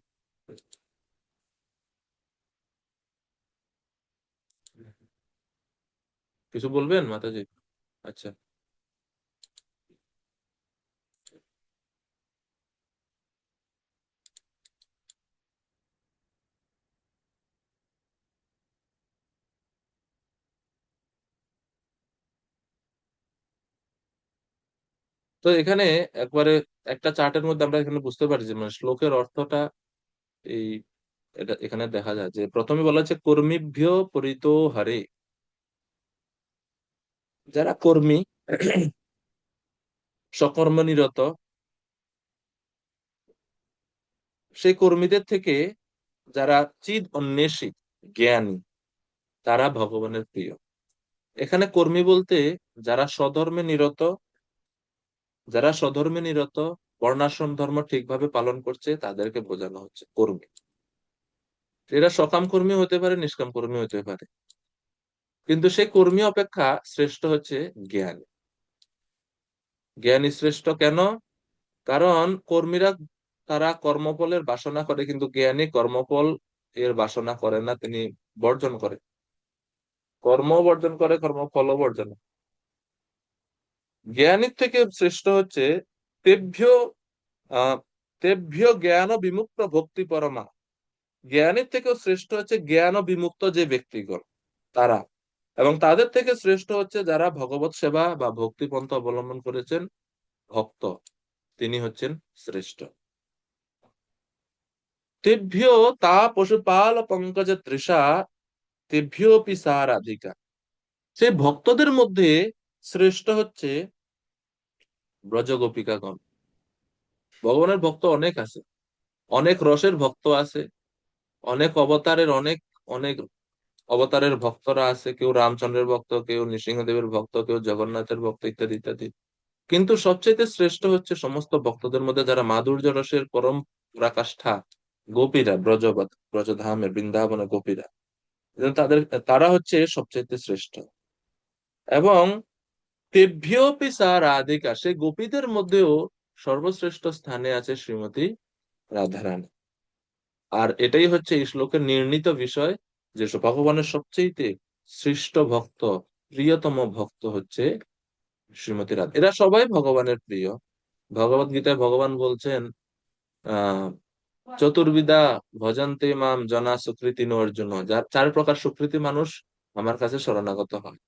কিছু বলবেন মাতাজি? আচ্ছা। তো এখানে একবারে একটা চার্টের মধ্যে আমরা এখানে বুঝতে পারি যে মানে শ্লোকের অর্থটা এই, এটা এখানে দেখা যায় যে প্রথমে বলা হচ্ছে কর্মীভ্য পরিতো হারে, যারা কর্মী সকর্মনিরত, সেই কর্মীদের থেকে যারা চিদ অন্বেষী জ্ঞানী তারা ভগবানের প্রিয়। এখানে কর্মী বলতে যারা স্বধর্মে নিরত, যারা স্বধর্মে নিরত, বর্ণাশ্রম ধর্ম ঠিকভাবে পালন করছে তাদেরকে বোঝানো হচ্ছে কর্মী। এরা সকাম কর্মী হতে পারে, নিষ্কাম কর্মী হতে পারে, কিন্তু সেই কর্মী অপেক্ষা শ্রেষ্ঠ হচ্ছে জ্ঞানী। জ্ঞানী শ্রেষ্ঠ কেন? কারণ কর্মীরা তারা কর্মফলের বাসনা করে, কিন্তু জ্ঞানী কর্মফল এর বাসনা করে না, তিনি বর্জন করে, কর্ম বর্জন করে, কর্মফলও বর্জন। জ্ঞানীর থেকে শ্রেষ্ঠ হচ্ছে তেভ্য আহ তেভ্য জ্ঞান বিমুক্ত ভক্তি পরমা। জ্ঞানীর থেকেও শ্রেষ্ঠ হচ্ছে জ্ঞান বিমুক্ত যে ব্যক্তিগণ তারা, এবং তাদের থেকে শ্রেষ্ঠ হচ্ছে যারা ভগবত সেবা বা ভক্তি পন্থা অবলম্বন করেছেন, ভক্ত, তিনি হচ্ছেন শ্রেষ্ঠ। তেভ্য তা পশুপাল পঙ্কজ তৃষা তেভ্যোপি সা রাধিকা। সেই ভক্তদের মধ্যে শ্রেষ্ঠ হচ্ছে ব্রজ গোপিকাগণ। ভগবানের ভক্ত অনেক আছে, অনেক রসের ভক্ত আছে, অনেক অবতারের, অনেক অনেক অবতারের ভক্তরা আছে, কেউ রামচন্দ্রের ভক্ত, কেউ নৃসিংহদেবের ভক্ত, কেউ জগন্নাথের ভক্ত, ইত্যাদি ইত্যাদি। কিন্তু সবচেয়ে শ্রেষ্ঠ হচ্ছে সমস্ত ভক্তদের মধ্যে যারা মাধুর্য রসের পরম পরাকাষ্ঠা, গোপীরা, ব্রজধামের বৃন্দাবনের গোপীরা, তাদের, তারা হচ্ছে সবচেয়ে শ্রেষ্ঠ। এবং তেভ্যোপি সা রাধিকা, সেই গোপীদের মধ্যেও সর্বশ্রেষ্ঠ স্থানে আছে শ্রীমতী রাধারানী। আর এটাই হচ্ছে এই শ্লোকের নির্ণীত বিষয়, যে ভগবানের সবচেয়ে শ্রেষ্ঠ ভক্ত, প্রিয়তম ভক্ত হচ্ছে শ্রীমতী রাধা। এরা সবাই ভগবানের প্রিয়। ভগবত গীতায় ভগবান বলছেন আহ চতুর্বিধা ভজন্তে মাম জনা সুকৃতি অর্জুন, যার 4 প্রকার সুকৃতি মানুষ আমার কাছে শরণাগত হয়।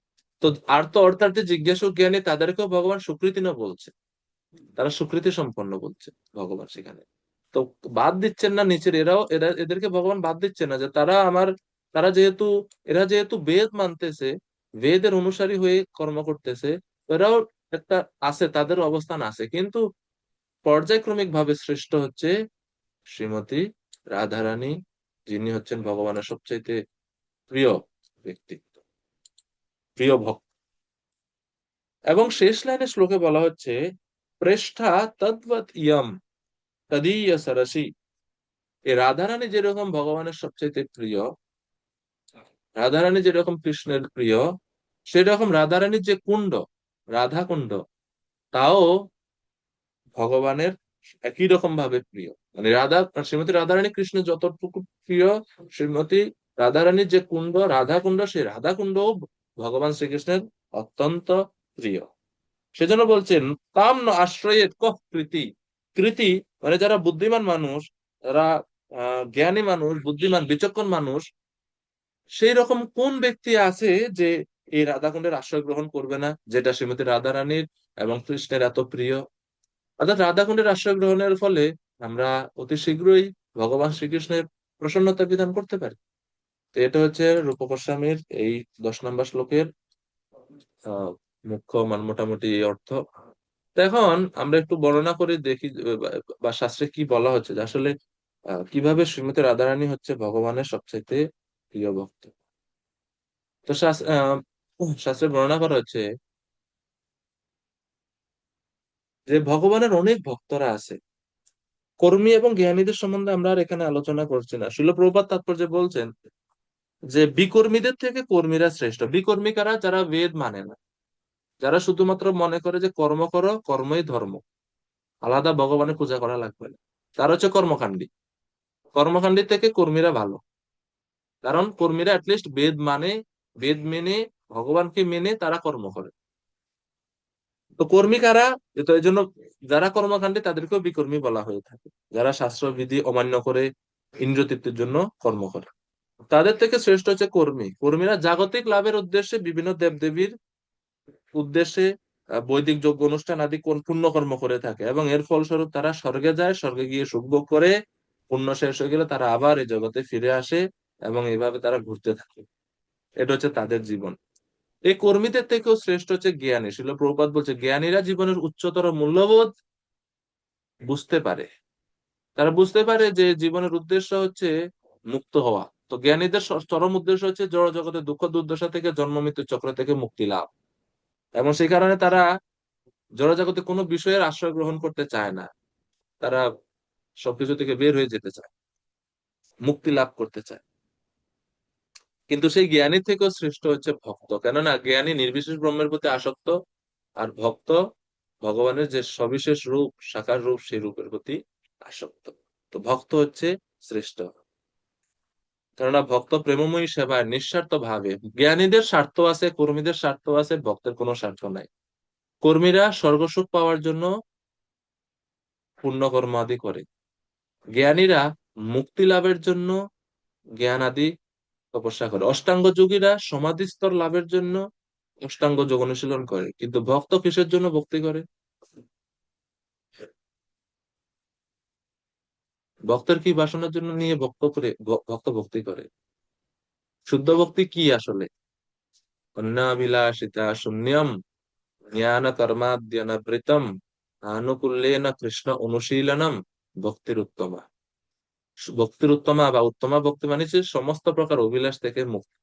তো আর তো অর্থাৎ জিজ্ঞাসু জ্ঞানী তাদেরকেও ভগবান সুকৃতি না বলছে, তারা সুকৃতি সম্পন্ন বলছে ভগবান সেখানে। তো বাদ দিচ্ছেন না নিচের, এদেরকে ভগবান বাদ দিচ্ছে না, যে তারা আমার, তারা যেহেতু, এরা যেহেতু বেদ মানতেছে, বেদের অনুসারী হয়ে কর্ম করতেছে, এরাও একটা আছে, তাদের অবস্থান আছে, কিন্তু পর্যায়ক্রমিক ভাবে শ্রেষ্ঠ হচ্ছে শ্রীমতী রাধারানী, যিনি হচ্ছেন ভগবানের সবচাইতে প্রিয় ব্যক্তিত্ব, প্রিয় ভক্ত। এবং শেষ লাইনে শ্লোকে বলা হচ্ছে প্রেষ্ঠা তদ্বৎ ইয়ম তদীয় সরসি। এই রাধারানী যেরকম ভগবানের সবচেয়ে প্রিয়, রাধারানী যেরকম কৃষ্ণের প্রিয়, সেরকম রাধারানীর যে কুণ্ড, রাধা কুণ্ড, তাও ভগবানের একই রকম ভাবে প্রিয়। মানে শ্রীমতী রাধারানী কৃষ্ণের যতটুকু প্রিয়, শ্রীমতী রাধারানীর যে কুণ্ড, রাধা কুণ্ড, সেই রাধা কুণ্ডও ভগবান শ্রীকৃষ্ণের অত্যন্ত প্রিয়। সেজন্য বলছেন তাম ন আশ্রয়ে কঃ কৃতি। কৃতি মানে যারা বুদ্ধিমান মানুষ, যারা জ্ঞানী মানুষ, বুদ্ধিমান বিচক্ষণ মানুষ, সেই রকম কোন ব্যক্তি আছে যে এই রাধাকুণ্ডের আশ্রয় গ্রহণ করবে না, যেটা শ্রীমতী রাধারানীর এবং কৃষ্ণের এত প্রিয়। অর্থাৎ রাধাকুণ্ডের আশ্রয় গ্রহণের ফলে আমরা অতি শীঘ্রই ভগবান শ্রীকৃষ্ণের প্রসন্নতা বিধান করতে পারি। তো এটা হচ্ছে রূপ গোস্বামীর এই 10 নম্বর শ্লোকের আহ মুখ্য মোটামুটি এই অর্থ। তো এখন আমরা একটু বর্ণনা করে দেখি বা শাস্ত্রে কি বলা হচ্ছে, যে আসলে কিভাবে শ্রীমতী রাধারানী হচ্ছে ভগবানের সবচাইতে প্রিয় ভক্ত। তো শাস্ত্রে বর্ণনা করা হচ্ছে যে ভগবানের অনেক ভক্তরা আছে। কর্মী এবং জ্ঞানীদের সম্বন্ধে আমরা আর এখানে আলোচনা করছি না। শিল প্রভুপাদ তাৎপর্যে বলছেন যে বিকর্মীদের থেকে কর্মীরা শ্রেষ্ঠ। বিকর্মী কারা? যারা বেদ মানে না, যারা শুধুমাত্র মনে করে যে কর্ম করো, কর্মই ধর্ম, আলাদা ভগবানের পূজা করা লাগবে না, তারা হচ্ছে কর্মকাণ্ডী। কর্মকাণ্ডী থেকে কর্মীরা ভালো, কারণ কর্মীরা অ্যাটলিস্ট বেদ মানে, বেদ মেনে, ভগবানকে মেনে তারা কর্ম করে। তো কর্মী কারা? তো এই জন্য যারা কর্মকাণ্ডী তাদেরকেও বিকর্মী বলা হয়ে থাকে, যারা শাস্ত্র বিধি অমান্য করে ইন্দ্রিয় তৃপ্তির জন্য কর্ম করে। তাদের থেকে শ্রেষ্ঠ হচ্ছে কর্মী। কর্মীরা জাগতিক লাভের উদ্দেশ্যে বিভিন্ন দেবদেবীর উদ্দেশ্যে বৈদিক যজ্ঞ অনুষ্ঠান আদি পুণ্য কর্ম করে থাকে, এবং এর ফলস্বরূপ তারা স্বর্গে যায়, স্বর্গে গিয়ে সুখ ভোগ করে, পুণ্য শেষ হয়ে গেলে তারা আবার এই জগতে ফিরে আসে, এবং এইভাবে তারা ঘুরতে থাকে। এটা হচ্ছে তাদের জীবন। এই কর্মীদের থেকেও শ্রেষ্ঠ হচ্ছে জ্ঞানী। শিল প্রভুপাদ বলছে জ্ঞানীরা জীবনের উচ্চতর মূল্যবোধ বুঝতে পারে। তারা বুঝতে পারে যে জীবনের উদ্দেশ্য হচ্ছে মুক্ত হওয়া। তো জ্ঞানীদের চরম উদ্দেশ্য হচ্ছে জড় জগতের দুঃখ দুর্দশা থেকে, জন্ম মৃত্যু চক্র থেকে মুক্তি লাভ। এবং সেই কারণে তারা জড় জগতে কোনো বিষয়ের আশ্রয় গ্রহণ করতে চায় না। তারা সবকিছু থেকে বের হয়ে যেতে চায়, মুক্তি লাভ করতে চায়। কিন্তু সেই জ্ঞানী থেকেও শ্রেষ্ঠ হচ্ছে ভক্ত, কেননা জ্ঞানী নির্বিশেষ ব্রহ্মের প্রতি আসক্ত, আর ভক্ত ভগবানের যে সবিশেষ রূপ, সাকার রূপ, সেই রূপের প্রতি আসক্ত। তো ভক্ত হচ্ছে শ্রেষ্ঠ, কেননা ভক্ত প্রেমময়ী সেবায় নিঃস্বার্থ ভাবে। জ্ঞানীদের স্বার্থ আছে, কর্মীদের স্বার্থ আছে, ভক্তের কোনো স্বার্থ নাই। কর্মীরা স্বর্গসুখ পাওয়ার জন্য পুণ্য কর্ম আদি করে, জ্ঞানীরা মুক্তি লাভের জন্য জ্ঞান আদি তপস্যা করে। অষ্টাঙ্গ যোগীরা সমাধি স্তর লাভের জন্য অষ্টাঙ্গ যোগ অনুশীলন করে। কিন্তু ভক্ত কিসের জন্য ভক্তি করে? ভক্তের কি বাসনার জন্য নিয়ে ভক্ত ভক্তি করে? শুদ্ধ ভক্তি কি আসলে? অন্যাবিলাসিতা শূন্যম জ্ঞান কর্মাদ্যনবৃতম আনুকূল্যেন কৃষ্ণ অনুশীলনম ভক্তির উত্তমা। ভক্তির উত্তমা বা উত্তমা ভক্তি মানে হচ্ছে সমস্ত প্রকার অভিলাষ থেকে মুক্তি।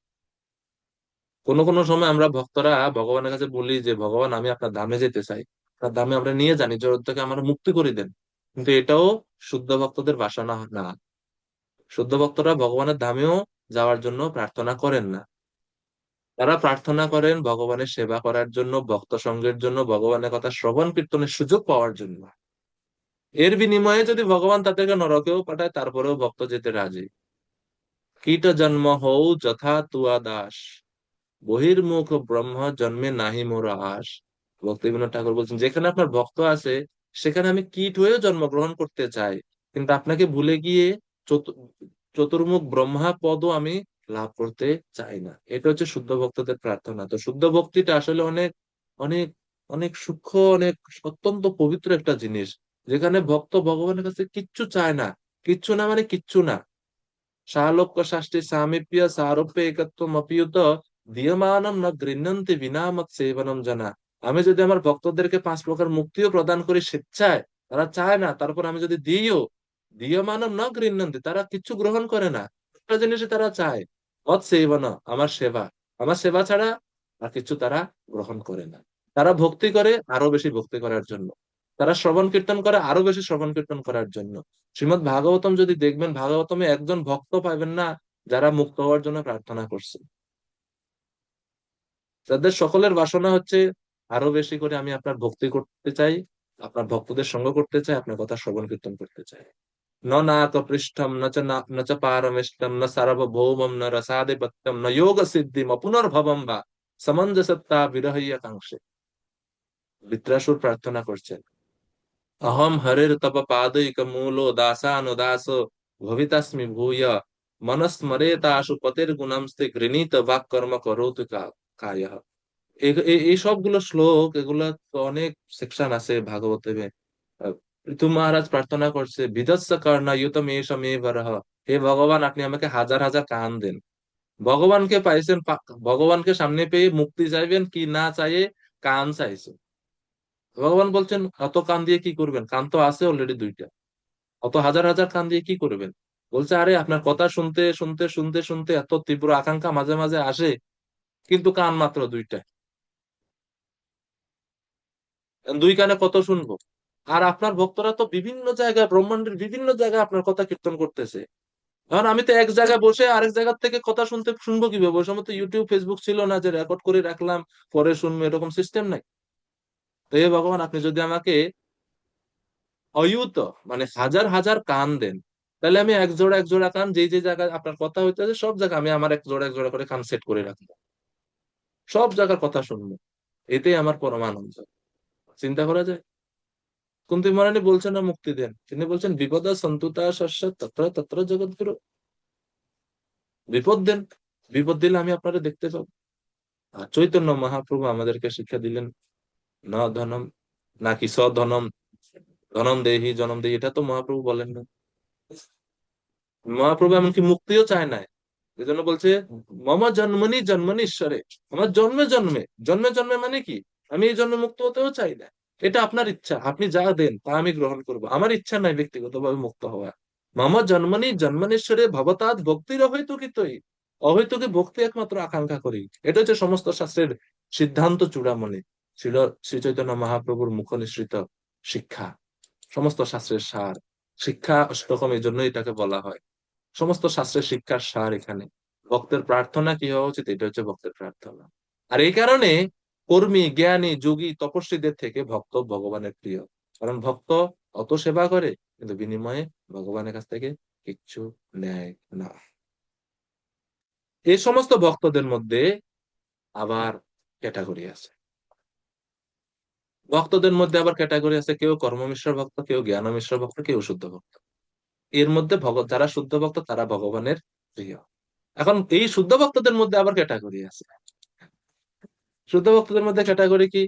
কোনো কোনো সময় আমরা ভক্তরা ভগবানের কাছে বলি যে ভগবান আমি আপনার ধামে যেতে চাই, আপনার ধামে আমরা নিয়ে জানি, জগৎ থেকে আমার মুক্তি করে দেন। কিন্তু এটাও শুদ্ধ ভক্তদের বাসনা না। শুদ্ধ ভক্তরা ভগবানের ধামেও যাওয়ার জন্য প্রার্থনা করেন না। তারা প্রার্থনা করেন ভগবানের সেবা করার জন্য, ভক্ত সঙ্গের জন্য, ভগবানের কথা শ্রবণ কীর্তনের সুযোগ পাওয়ার জন্য। এর বিনিময়ে যদি ভগবান তাদেরকে নরকেও পাঠায়, তারপরেও ভক্ত যেতে রাজি। কীট জন্ম হও যথা তুয়া দাস, বহির্মুখ ব্রহ্ম জন্মে নাহি মোর আস। ভক্তিবিনোদ ঠাকুর বলছেন যেখানে আপনার ভক্ত আছে, সেখানে আমি কীট হয়েও জন্মগ্রহণ করতে চাই, কিন্তু আপনাকে ভুলে গিয়ে চতু- চতুর্মুখ ব্রহ্মা পদও আমি লাভ করতে চাই না। এটা হচ্ছে শুদ্ধ ভক্তদের প্রার্থনা। তো শুদ্ধ ভক্তিটা আসলে অনেক অনেক অনেক সূক্ষ্ম, অনেক অত্যন্ত পবিত্র একটা জিনিস, যেখানে ভক্ত ভগবানের কাছে কিচ্ছু চায় না। কিচ্ছু না মানে কিচ্ছু না। সালোক্য শাস্তি সামীপ্য সারূপ্য একত্বম অপিয়ুত দীয়মানম ন গৃহ্ণন্তি বিনা মত সেবনম জানা। আমি যদি আমার ভক্তদেরকে 5 প্রকার মুক্তিও প্রদান করি স্বেচ্ছায়, তারা চায় না, তারপর আমি যদি দিইও, দীয়মানম ন গৃহ্ণন্তি, তারা কিছু গ্রহণ করে না। একটা জিনিস তারা চায়, মত সেবন, আমার সেবা। আমার সেবা ছাড়া আর কিছু তারা গ্রহণ করে না। তারা ভক্তি করে আরো বেশি ভক্তি করার জন্য, তারা শ্রবণ কীর্তন করে আরো বেশি শ্রবণ কীর্তন করার জন্য। শ্রীমদ্ ভাগবতম যদি দেখবেন, ভাগবতমে একজন ভক্ত পাইবেন না যারা মুক্ত হওয়ার জন্য প্রার্থনা করছে। তাদের সকলের বাসনা হচ্ছে আরো বেশি করে আমি আপনার ভক্তি করতে চাই, আপনার ভক্তদের সঙ্গ করতে চাই, আপনার কথা শ্রবণ কীর্তন করতে চাই। ন নাক পৃষ্ঠম ন চ পারমেষ্টম ন সার্বভৌমম ন রসাদিপত্যম ন যোগ সিদ্ধিম পুনর্ভবম বা সমঞ্জসত্তা বিরহইয়া কাঙ্ক্ষে। বৃত্রাসুর প্রার্থনা করছেন, অহম হরের তপ পাদৈক মূলো দাসানুদাসো ভবিতাস্মি ভূয় মনস্মরেতাশু পতের গুণামস্তে গৃণীত বাক কর্ম করোতু কায়ঃ। এই সবগুলো শ্লোক, এগুলা তো অনেক সেকশন আছে ভাগবতে। পৃথু মহারাজ প্রার্থনা করছে, বিদস্য কর্ণ ইউতম এষ মে বরহ। হে ভগবান, আপনি আমাকে হাজার হাজার কান দেন। ভগবানকে পাইছেন, ভগবানকে সামনে পেয়ে মুক্তি চাইবেন কি না চাইয়ে কান চাইছেন। ভগবান বলছেন, অত কান দিয়ে কি করবেন? কান তো আছে অলরেডি দুইটা, অত হাজার হাজার কান দিয়ে কি করবেন? বলছে, আরে আপনার কথা শুনতে শুনতে শুনতে শুনতে এত তীব্র আকাঙ্ক্ষা মাঝে মাঝে আসে, কিন্তু কান মাত্র দুইটা, দুই কানে কত শুনবো? আর আপনার ভক্তরা তো বিভিন্ন জায়গায়, ব্রহ্মাণ্ডের বিভিন্ন জায়গায় আপনার কথা কীর্তন করতেছে। এখন আমি তো এক জায়গায় বসে আরেক জায়গা থেকে কথা শুনবো কিভাবে? ওই সময় তো ইউটিউব ফেসবুক ছিল না যে রেকর্ড করে রাখলাম পরে শুনবো, এরকম সিস্টেম নাই। তো হে ভগবান, আপনি যদি আমাকে অয়ুত মানে হাজার হাজার কান দেন, তাহলে আমি এক জোড়া কান যে যে জায়গায় আপনার কথা হইতেছে সব জায়গায় আমি আমার এক জোড়া করে কান সেট করে রাখবো, সব জায়গার কথা শুনবো। এতেই আমার পরমানন্দ। চিন্তা করা যায়? কুন্তি মহারানী বলছেন না মুক্তি দেন, তিনি বলছেন বিপদা সন্তুতা শস্য তত্র তত্র জগৎগুরু। বিপদ দেন, বিপদ দিলে আমি আপনারা দেখতে পাবো। আর চৈতন্য মহাপ্রভু আমাদেরকে শিক্ষা দিলেন, না ধনম নাকি সধনম, ধনম দেহি জনম দেহি, এটা তো মহাপ্রভু বলেন না। মহাপ্রভু এমনকি মুক্তিও চায় না, এই জন্য বলছে মম জন্মনি জন্মনি ঈশ্বরে। আমার জন্মে জন্মে, জন্মে জন্মে মানে কি? আমি এই জন্মে মুক্ত হতেও চাই না। এটা আপনার ইচ্ছা, আপনি যা দেন তা আমি গ্রহণ করব, আমার ইচ্ছা নাই ব্যক্তিগতভাবে মুক্ত হওয়া। মম জন্মনি জন্মনীশ্বরে ভবতাৎ ভক্তির অহৈতুকিতই। অহৈতুকি ভক্তি একমাত্র আকাঙ্ক্ষা করি, এটা হচ্ছে সমস্ত শাস্ত্রের সিদ্ধান্ত চূড়ামণি। ছিল শ্রী চৈতন্য মহাপ্রভুর মুখ নিঃসৃত শিক্ষা, সমস্ত শাস্ত্রের সার। শিক্ষা অষ্টকম এই জন্য এটাকে বলা হয়, সমস্ত শাস্ত্রের শিক্ষার সার এখানে। ভক্তের প্রার্থনা কি হওয়া উচিত, এটা হচ্ছে ভক্তের প্রার্থনা। আর এই কারণে কর্মী জ্ঞানী যোগী তপস্বীদের থেকে ভক্ত ভগবানের প্রিয়, কারণ ভক্ত অত সেবা করে কিন্তু বিনিময়ে ভগবানের কাছ থেকে কিচ্ছু নেয় না। এই সমস্ত ভক্তদের মধ্যে আবার ক্যাটাগরি আছে, ভক্তদের মধ্যে আবার ক্যাটাগরি আছে, কেউ কর্মমিশ্র ভক্ত, কেউ জ্ঞান মিশ্র ভক্ত, কেউ শুদ্ধ ভক্ত। এর মধ্যে যারা শুদ্ধ ভক্ত তারা ভগবানের প্রিয়। এখন এই শুদ্ধ ভক্তদের মধ্যে আবার ক্যাটাগরি আছে। শুদ্ধ ভক্তদের মধ্যে ক্যাটাগরি কি?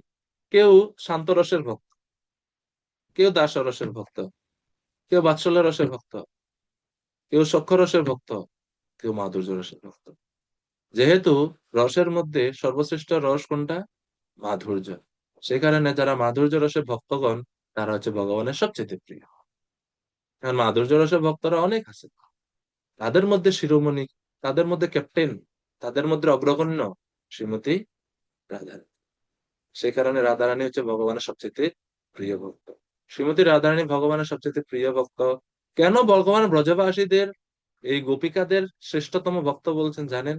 কেউ শান্ত রসের ভক্ত, কেউ দাস রসের ভক্ত, কেউ বাৎসল্য রসের ভক্ত, কেউ সখ্য রসের ভক্ত, কেউ মাধুর্য রসের ভক্ত। যেহেতু রসের মধ্যে সর্বশ্রেষ্ঠ রস কোনটা? মাধুর্য। সে কারণে যারা মাধুর্য রসের ভক্তগণ তারা হচ্ছে ভগবানের সবচেয়ে প্রিয়। কারণ মাধুর্য রসের ভক্তরা অনেক আছে, তাদের মধ্যে শিরোমণি, তাদের মধ্যে ক্যাপ্টেন, তাদের মধ্যে অগ্রগণ্য শ্রীমতী রাধা। সে কারণে রাধারানী হচ্ছে ভগবানের সবচেয়ে প্রিয় ভক্ত। শ্রীমতী রাধারানী ভগবানের সবচেয়ে প্রিয় ভক্ত। কেন ভগবান ব্রজবাসীদের, এই গোপিকাদের শ্রেষ্ঠতম ভক্ত বলছেন জানেন?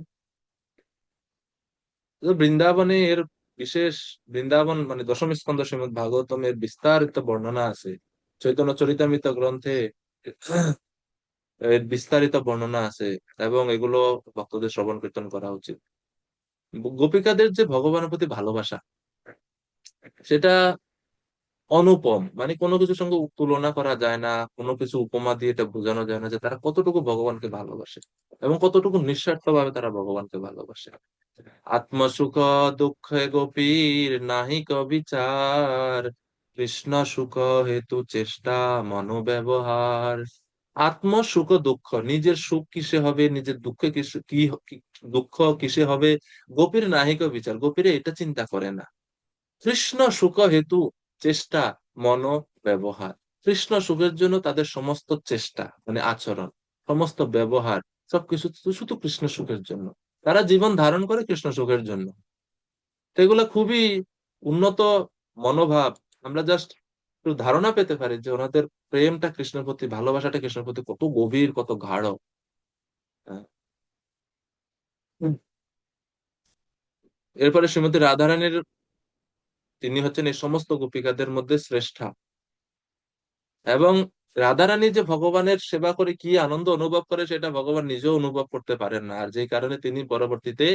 তো বৃন্দাবনে এর বিশেষ, বৃন্দাবন মানে দশম স্কন্ধ শ্রীমদ্ ভাগবতমের বিস্তারিত বর্ণনা আছে, চৈতন্য চরিতামৃত গ্রন্থে এর বিস্তারিত বর্ণনা আছে, এবং এগুলো ভক্তদের শ্রবণ কীর্তন করা উচিত। গোপিকাদের যে ভগবানের প্রতি ভালোবাসা, সেটা অনুপম, মানে কোনো কিছুর সঙ্গে তুলনা করা যায় না, কোনো কিছু উপমা দিয়ে এটা বোঝানো যায় না যে তারা কতটুকু ভগবানকে ভালোবাসে এবং কতটুকু নিঃস্বার্থ ভাবে তারা ভগবানকে ভালোবাসে। আত্মসুখ দুঃখে গোপীর নাহি কবিচার, কৃষ্ণ সুখ হেতু চেষ্টা মনোব্যবহার। আত্মসুখ দুঃখ, নিজের সুখ কিসে হবে, নিজের দুঃখে দুঃখ কিসে হবে, গোপীর নাহিক বিচার, গোপীরা এটা চিন্তা করে না। কৃষ্ণ সুখ হেতু চেষ্টা মন ব্যবহার, কৃষ্ণ সুখের জন্য তাদের সমস্ত চেষ্টা মানে আচরণ, সমস্ত ব্যবহার, সবকিছু শুধু কৃষ্ণ সুখের জন্য। তারা জীবন ধারণ করে কৃষ্ণ সুখের জন্য। তো এগুলো খুবই উন্নত মনোভাব, আমরা জাস্ট একটু ধারণা পেতে পারি যে ওনাদের প্রেমটা কৃষ্ণের প্রতি, ভালোবাসাটা কৃষ্ণের প্রতি কত গভীর, কত গাঢ়। হ্যাঁ। এরপরে শ্রীমতী রাধারানীর, তিনি হচ্ছেন এই সমস্ত গোপিকাদের মধ্যে শ্রেষ্ঠা। এবং রাধারানী যে ভগবানের সেবা করে কি আনন্দ অনুভব করে সেটা ভগবান নিজেও অনুভব করতে পারেন না, আর যেই কারণে তিনি পরবর্তীতে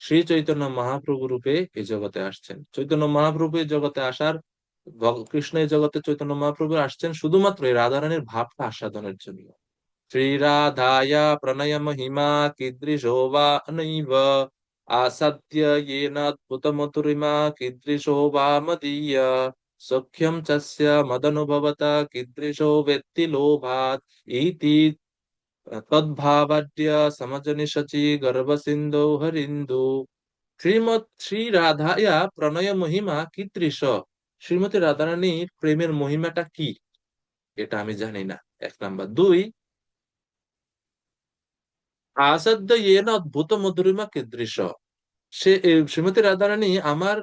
শ্রী চৈতন্য মহাপ্রভু রূপে এই জগতে আসছেন। চৈতন্য মহাপ্রভু এই জগতে আসার, কৃষ্ণ এই জগতে চৈতন্য মহাপ্রভু আসছেন শুধুমাত্র এই রাধারানীর ভাবটা আস্বাদনের জন্য। শ্রীরাধায়া প্রণয় মহিমা কীদৃশো বা নৈব আসাদ্য येनाद्भुतमधुरिमा कीदृशो वा मदीय सख्यं चस्य मदनुभवता कीदृशो वेत्ति लोभात् इति तद्भावाद्य समजनिषचि गर्भसिन्धौ हरिन्दु। শ্রী রাধায়া প্রণয় মহিমা কীদৃশ। শ্রীমতী রাধারানীর প্রেমের মহিমাটা কি, এটা আমি জানি না, 1 নাম্বার। 2, আসাদ্য ইয়েন অদ্ভুত মধুরিমা কীদৃশ। শ্রীমতী রাধারানী আমার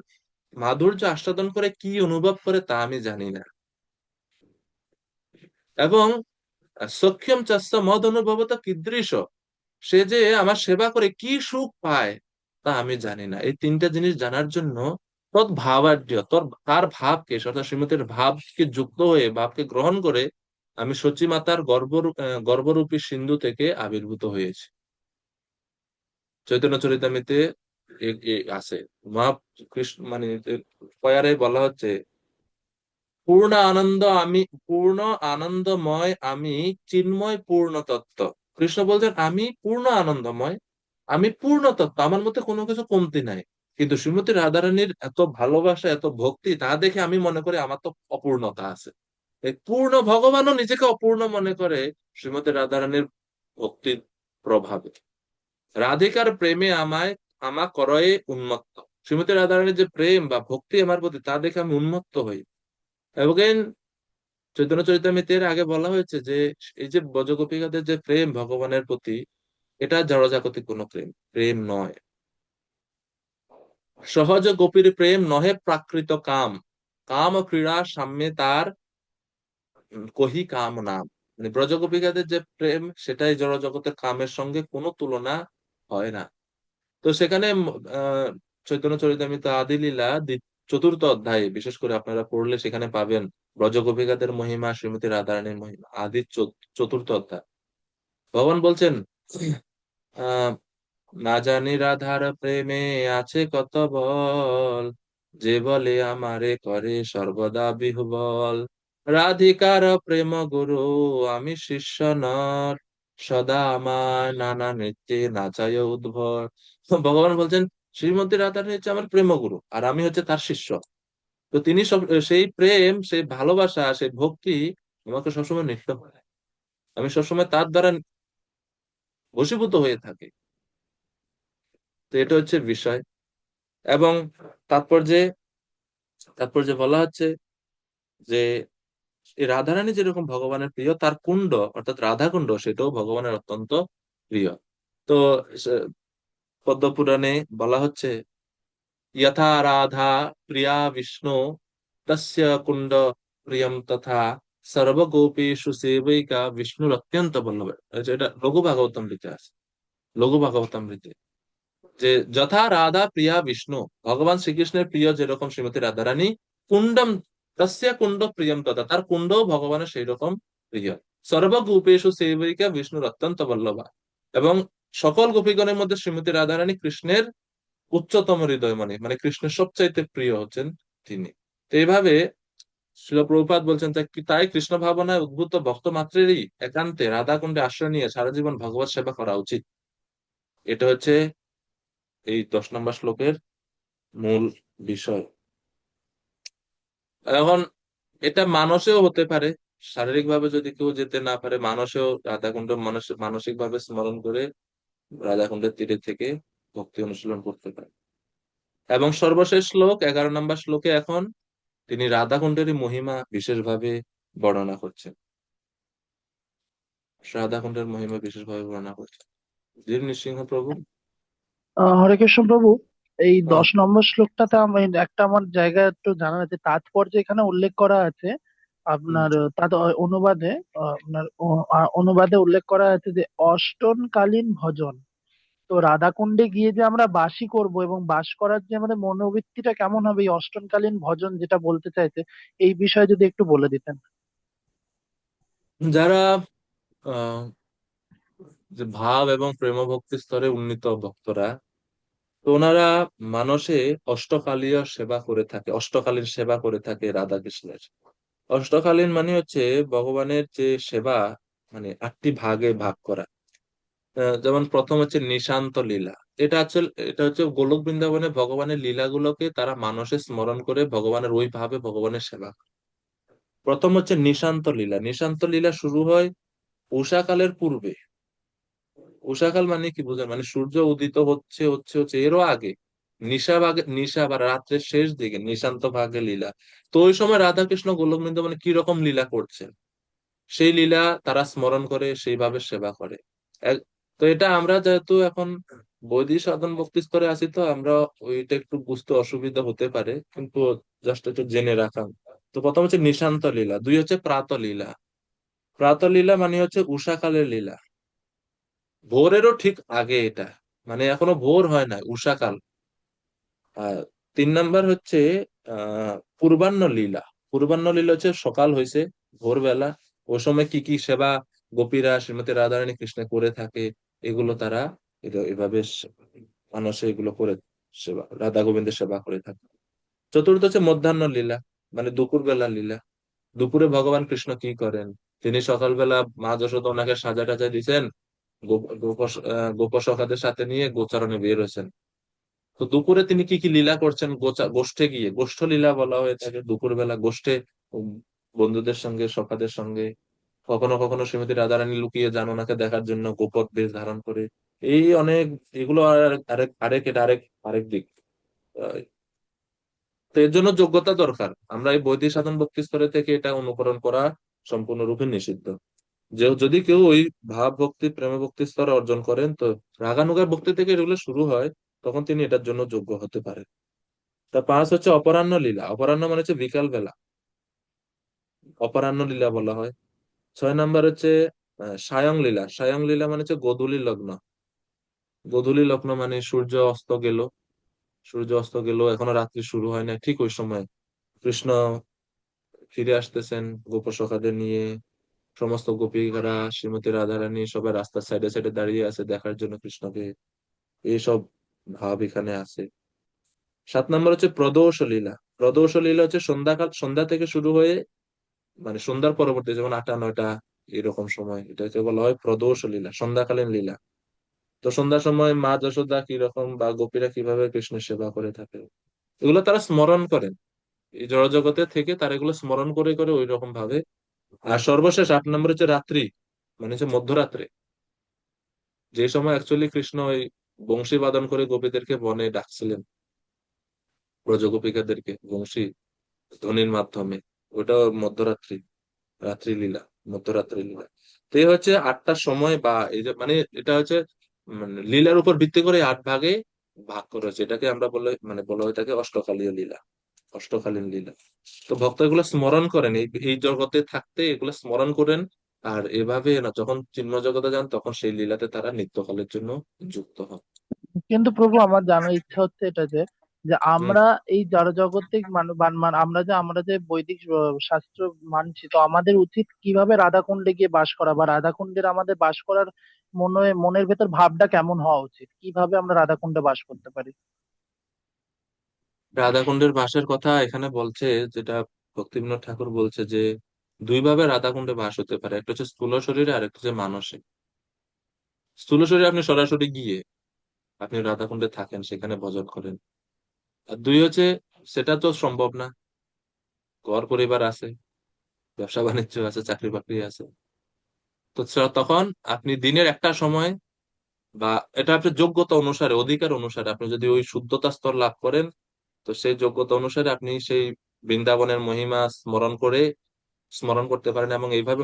মাধুর্য আস্বাদন করে কি অনুভব করে তা আমি জানি না। এবং সখ্যম চাস্য মদ অনুভবত কীদৃশ, সে যে আমার সেবা করে কি সুখ পায় তা আমি জানি না। এই 3টা জিনিস জানার জন্য তৎ ভাবাঢ্য, তার ভাবকে, অর্থাৎ শ্রীমতীর ভাবকে যুক্ত হয়ে, ভাবকে গ্রহণ করে আমি সচী মাতার গর্ভরূপী সিন্ধু থেকে আবির্ভূত হয়েছি। চৈতন্য চরিতামৃতে আছে, মহা কৃষ্ণ মানে পয়ারে বলা হচ্ছে, পূর্ণ আনন্দ আমি, পূর্ণ আনন্দময় আমি, চিন্ময় পূর্ণ তত্ত্ব। কৃষ্ণ বলছেন আমি পূর্ণ আনন্দময়, আমি পূর্ণ তত্ত্ব, আমার মধ্যে কোনো কিছু কমতি নাই। কিন্তু শ্রীমতী রাধারানীর এত ভালোবাসা, এত ভক্তি, তা দেখে আমি মনে করি আমার তো অপূর্ণতা আছে। এই পূর্ণ ভগবানও নিজেকে অপূর্ণ মনে করে শ্রীমতী রাধারানীর ভক্তির প্রভাবে। রাধিকার প্রেমে আমা করয়ে উন্মত্ত। শ্রীমতী রাধারানীর যে প্রেম বা ভক্তি আমার প্রতি, তা দেখে আমি উন্মত্ত হই। এবং চৈতন্য চরিতামৃতের আগে বলা হয়েছে যে এই যে ব্রজগোপিকাদের যে প্রেম ভগবানের প্রতি, এটা জড়জাগতিক কোনো প্রেম প্রেম নয়। সহজ গোপীর প্রেম নহে প্রাকৃত কাম, কাম ও ক্রীড়া সাম্যে তার কহি কাম নাম। মানে ব্রজগোপিকাদের যে প্রেম, সেটাই জড়জগতের কামের সঙ্গে কোনো তুলনা হয় না। তো সেখানে চৈতন্য চরিতামৃত আদি লীলা 4th অধ্যায়ে বিশেষ করে আপনারা পড়লে সেখানে পাবেন ব্রজগোপিকাদের মহিমা, শ্রীমতী রাধারানীর মহিমা, আদি 4th অধ্যায়। ভগবান বলছেন, আহ না জানি রাধার প্রেমে আছে কত বল, যে বলে আমারে করে সর্বদা বিহ্বল। রাধিকার প্রেম গুরু আমি শিষ্য নর, সদা আমার নানা নৃত্যে নাচায় উদ্ভট। তো ভগবান বলছেন শ্রীমতী রাধারানী হচ্ছে আমার প্রেমগুরু, আর আমি হচ্ছে তার শিষ্য। তো তিনি সব, সেই প্রেম, সেই ভালোবাসা, সেই ভক্তি আমাকে সবসময় নৃত্য করে, আমি সবসময় তার দ্বারা বশীভূত হয়ে থাকি। তো এটা হচ্ছে বিষয়। এবং তাৎপর্যে তাৎপর্যে বলা হচ্ছে যে এই রাধারানী যেরকম ভগবানের প্রিয়, তার কুণ্ড অর্থাৎ রাধা কুণ্ড সেটাও ভগবানের অত্যন্ত প্রিয়। তো পদ্ম পুরাণে বলা হচ্ছে, যথা রাধা প্রিয়া বিষ্ণু তস্য কুণ্ড প্রিয়ম তথা সর্বগোপীষু সেবিকা বিষ্ণুর অত্যন্ত বল্লভ। এটা লঘু ভাগবতামৃতে আছে, লঘু ভাগবতামৃতে, যে যথা রাধা প্রিয়া বিষ্ণু, ভগবান শ্রীকৃষ্ণের প্রিয় যেরকম শ্রীমতী রাধারানী, কুণ্ডম তস্য কুণ্ড প্রিয়ম তথা, তার কুণ্ডও ভগবানের সেই রকম প্রিয়। সর্বগোপেষু সেবিকা বিষ্ণুর অত্যন্ত বল্লভা। এবং সকল গোপীগণের মধ্যে শ্রীমতী রাধারানী কৃষ্ণের উচ্চতম হৃদয়মণি, মানে কৃষ্ণের সবচাইতে প্রিয় হচ্ছেন তিনি। তো এইভাবে শ্রীল প্রভুপাদ বলছেন, তাই কৃষ্ণ ভাবনায় উদ্ভূত ভক্ত মাত্রেরই একান্তে রাধা কুণ্ডে আশ্রয় নিয়ে সারা জীবন ভগবত সেবা করা উচিত। এটা হচ্ছে এই 10 নম্বর শ্লোকের মূল বিষয়। এখন এটা মানসেও হতে পারে, শারীরিক ভাবে যদি কেউ যেতে না পারে, মানসেও রাধাকুণ্ড মানসিক ভাবে স্মরণ করে রাধাকুণ্ডের তীরে থেকে ভক্তি অনুশীলন করতে পারে। এবং সর্বশেষ শ্লোক 11 নম্বর শ্লোকে এখন তিনি রাধাকুণ্ডেরই মহিমা বিশেষভাবে বর্ণনা করছেন, রাধাকুণ্ডের মহিমা বিশেষভাবে বর্ণনা করছেন। ধীর নৃসিংহ প্রভু। হরে কৃষ্ণ প্রভু। এই আহ, 10 নম্বর শ্লোকটাতে আমি একটা আমার জায়গা একটু জানার আছে, তাৎপর্য এখানে উল্লেখ করা আছে হুম। আপনার অনুবাদে, অনুবাদে উল্লেখ করা আছে যে অষ্টনকালীন ভজন। তো রাধাকুণ্ডে গিয়ে যে আমরা বাসই করব এবং বাস করার যে আমাদের মনোবৃত্তিটা কেমন হবে, এই অষ্টনকালীন ভজন যেটা বলতে চাইছে, এই বিষয়ে যদি একটু বলে দিতেন। যারা আহ যে ভাব এবং প্রেম ভক্তি স্তরে উন্নীত ভক্তরা, তো ওনারা মানসে অষ্টকালীয় সেবা করে থাকে, অষ্টকালীন সেবা করে থাকে রাধা কৃষ্ণের। অষ্টকালীন মানে হচ্ছে ভগবানের যে সেবা, মানে 8টি ভাগে ভাগ করা। যেমন প্রথম হচ্ছে নিশান্ত লীলা। এটা হচ্ছে গোলক বৃন্দাবনে ভগবানের লীলাগুলোকে তারা মানসে স্মরণ করে ভগবানের ওই ভাবে ভগবানের সেবা করে। প্রথম হচ্ছে নিশান্ত লীলা। নিশান্ত লীলা শুরু হয় উষাকালের পূর্বে। উষাকাল মানে কি বুঝেন, মানে সূর্য উদিত হচ্ছে হচ্ছে হচ্ছে এরও আগে, নিশা বা রাত্রের শেষ দিকে নিশান্ত ভাগে লীলা। তো ওই সময় রাধাকৃষ্ণ গোলক বৃন্দাবনে কি রকম লীলা করছেন, সেই লীলা তারা স্মরণ করে, সেইভাবে সেবা করে। তো এটা আমরা যেহেতু এখন বৈদিক সাধন ভক্তি স্তরে আছি, তো আমরা ওইটা একটু বুঝতে অসুবিধা হতে পারে, কিন্তু জাস্ট একটু জেনে রাখা। তো প্রথম হচ্ছে নিশান্ত লীলা, দুই হচ্ছে প্রাত লীলা। প্রাত লীলা মানে হচ্ছে উষাকালের লীলা, ভোরেরও ঠিক আগে এটা, মানে এখনো ভোর হয় না, উষাকাল। আর 3 নাম্বার হচ্ছে পূর্বাহ্ন লীলা। পূর্বাহ্ন লীলা হচ্ছে সকাল হয়েছে, ভোরবেলা, ওই সময় কি কি সেবা গোপীরা শ্রীমতী রাধারানী কৃষ্ণ করে থাকে, এগুলো তারা এভাবে মানুষে এগুলো করে সেবা, রাধা গোবিন্দের সেবা করে থাকে। চতুর্থ হচ্ছে মধ্যাহ্ন লীলা, মানে দুপুর বেলা লীলা। দুপুরে ভগবান কৃষ্ণ কি করেন, তিনি সকালবেলা মা যশোদা ওনাকে সাজা টাজা দিয়েছেন, গোপসখাদের সাথে নিয়ে গোচারণে বের হয়েছেন। তো দুপুরে তিনি কি কি লীলা করছেন, গোষ্ঠে গিয়ে, গোষ্ঠ লীলা বলা হয়ে থাকে দুপুর বেলা গোষ্ঠে, উম, বন্ধুদের সঙ্গে সখাদের সঙ্গে। কখনো কখনো শ্রীমতী রাধারানী লুকিয়ে যান ওনাকে দেখার জন্য গোপক বেশ ধারণ করে। এই অনেক, এগুলো আরেক আরেক এটা আরেক আরেক দিক। আহ, তো এর জন্য যোগ্যতা দরকার। আমরা এই বৈদিক সাধন ভক্তি স্তরে থেকে এটা অনুকরণ করা সম্পূর্ণরূপে নিষিদ্ধ। যে যদি কেউ ওই ভাব ভক্তি প্রেম ভক্তি স্তরে অর্জন করেন, তো রাগানুগা ভক্তি থেকে এগুলো শুরু হয়, তখন তিনি এটার জন্য যোগ্য হতে পারেন। তা 5 হচ্ছে অপরাহ্ন লীলা। অপরাহ্ন মানে হচ্ছে বিকাল বেলা, অপরাহ্ন লীলা বলা হয়। 6 নাম্বার হচ্ছে সায়ং লীলা। সায়ং লীলা মানে হচ্ছে গোধূলি লগ্ন। গোধূলি লগ্ন মানে সূর্য অস্ত গেল, সূর্য অস্ত গেল, এখনো রাত্রি শুরু হয় না, ঠিক ওই সময় কৃষ্ণ ফিরে আসতেছেন গোপসখাদের নিয়ে। সমস্ত গোপীরা শ্রীমতী রাধারানী সবাই রাস্তার সাইডে সাইডে দাঁড়িয়ে আছে দেখার জন্য কৃষ্ণকে। এইসব ভাব এখানে আছে। 7 নাম্বার হচ্ছে প্রদোষ লীলা। প্রদোষ লীলা হচ্ছে সন্ধ্যা থেকে শুরু হয়ে, মানে সন্ধ্যার পরবর্তী, যেমন 8টা 9টা এরকম সময়, এটাকে বলা হয় প্রদোষ লীলা, সন্ধ্যাকালীন লীলা। তো সন্ধ্যার সময় মা যশোদা কিরকম বা গোপীরা কিভাবে কৃষ্ণের সেবা করে থাকে, এগুলো তারা স্মরণ করেন। এই জড়জগতে থেকে তারা এগুলো স্মরণ করে করে ওই রকম ভাবে। আর সর্বশেষ 8 নম্বর হচ্ছে রাত্রি, মানে হচ্ছে মধ্যরাত্রে, যে সময় অ্যাকচুয়ালি কৃষ্ণ ওই বংশী বাদন করে গোপীদেরকে বনে ডাকছিলেন, ব্রজগোপিকাদেরকে বংশী ধ্বনির মাধ্যমে। ওটা মধ্যরাত্রি, রাত্রি লীলা, মধ্যরাত্রি লীলা। তো এই হচ্ছে 8টা সময়, বা এই যে মানে এটা হচ্ছে মানে লীলার উপর ভিত্তি করে 8 ভাগে ভাগ করা হয়েছে। এটাকে আমরা বলা হয়ে থাকে অষ্টকালীয় লীলা, অষ্টকালীন লীলা। তো ভক্ত এগুলো স্মরণ করেন, এই এই জগতে থাকতে এগুলো স্মরণ করেন। আর এভাবে না, যখন চিন্ময় জগতে যান তখন সেই লীলাতে তারা নিত্যকালের জন্য যুক্ত হন। কিন্তু প্রভু, আমার জানার ইচ্ছা হচ্ছে এটা যে, যে হম। আমরা এই জড়জাগতিক আমরা যে বৈদিক শাস্ত্র মানছি, তো আমাদের উচিত কিভাবে রাধাকুণ্ডে গিয়ে বাস করা, বা রাধাকুণ্ডের আমাদের বাস করার মনের ভেতর ভাবটা কেমন হওয়া উচিত, কিভাবে আমরা রাধাকুণ্ডে বাস করতে পারি? রাধাকুণ্ডের বাসের কথা এখানে বলছে, যেটা ভক্তিবিনোদ ঠাকুর বলছে যে দুইভাবে রাধাকুণ্ডে বাস হতে পারে, একটা হচ্ছে স্থূল শরীরে আর একটা হচ্ছে মানসিক। স্থূল শরীরে আপনি সরাসরি গিয়ে আপনি রাধাকুণ্ডে থাকেন, সেখানে ভজন করেন। আর দুই হচ্ছে, সেটা তো সম্ভব না, ঘর পরিবার আছে, ব্যবসা বাণিজ্য আছে, চাকরি বাকরি আছে। তো তখন আপনি দিনের একটা সময়, বা এটা আপনার যোগ্যতা অনুসারে, অধিকার অনুসারে, আপনি যদি ওই শুদ্ধতা স্তর লাভ করেন, তো সেই যোগ্যতা অনুসারে আপনি সেই বৃন্দাবনের মহিমা স্মরণ করতে পারেন, এবং এইভাবে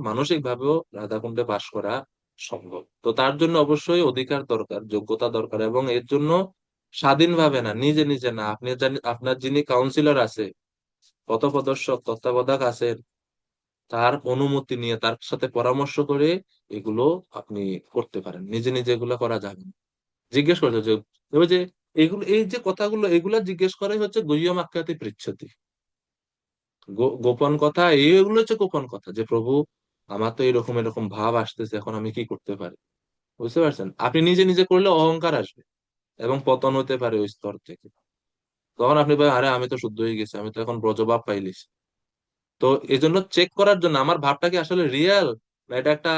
মানসিক ভাবেও রাধাকুণ্ডে বাস করা সম্ভব। তো তার জন্য অবশ্যই অধিকার দরকার, যোগ্যতা দরকার, এবং এর জন্য স্বাধীনভাবে না, নিজে নিজে না, আপনি আপনার যিনি কাউন্সিলর আছে, পথপ্রদর্শক তত্ত্বাবধায়ক আছেন, তার অনুমতি নিয়ে তার সাথে পরামর্শ করে এগুলো আপনি করতে পারেন। নিজে নিজে এগুলো করা যাবে না। জিজ্ঞেস করতে যে ওই যে এগুলো, এই যে কথাগুলো, এগুলা জিজ্ঞেস করাই হচ্ছে গুহ্যম আখ্যাতি পৃচ্ছতি, গোপন কথা। এইগুলো হচ্ছে গোপন কথা, যে প্রভু আমার তো এরকম এরকম ভাব আসতেছে, এখন আমি কি করতে পারি। বুঝতে পারছেন? আপনি নিজে নিজে করলে অহংকার আসবে এবং পতন হতে পারে ওই স্তর থেকে। তখন আপনি বলেন, আরে আমি তো শুদ্ধ হয়ে গেছি, আমি তো এখন ব্রজভাব পাইলিছি। তো এই জন্য চেক করার জন্য আমার ভাবটা কি আসলে রিয়েল, না এটা একটা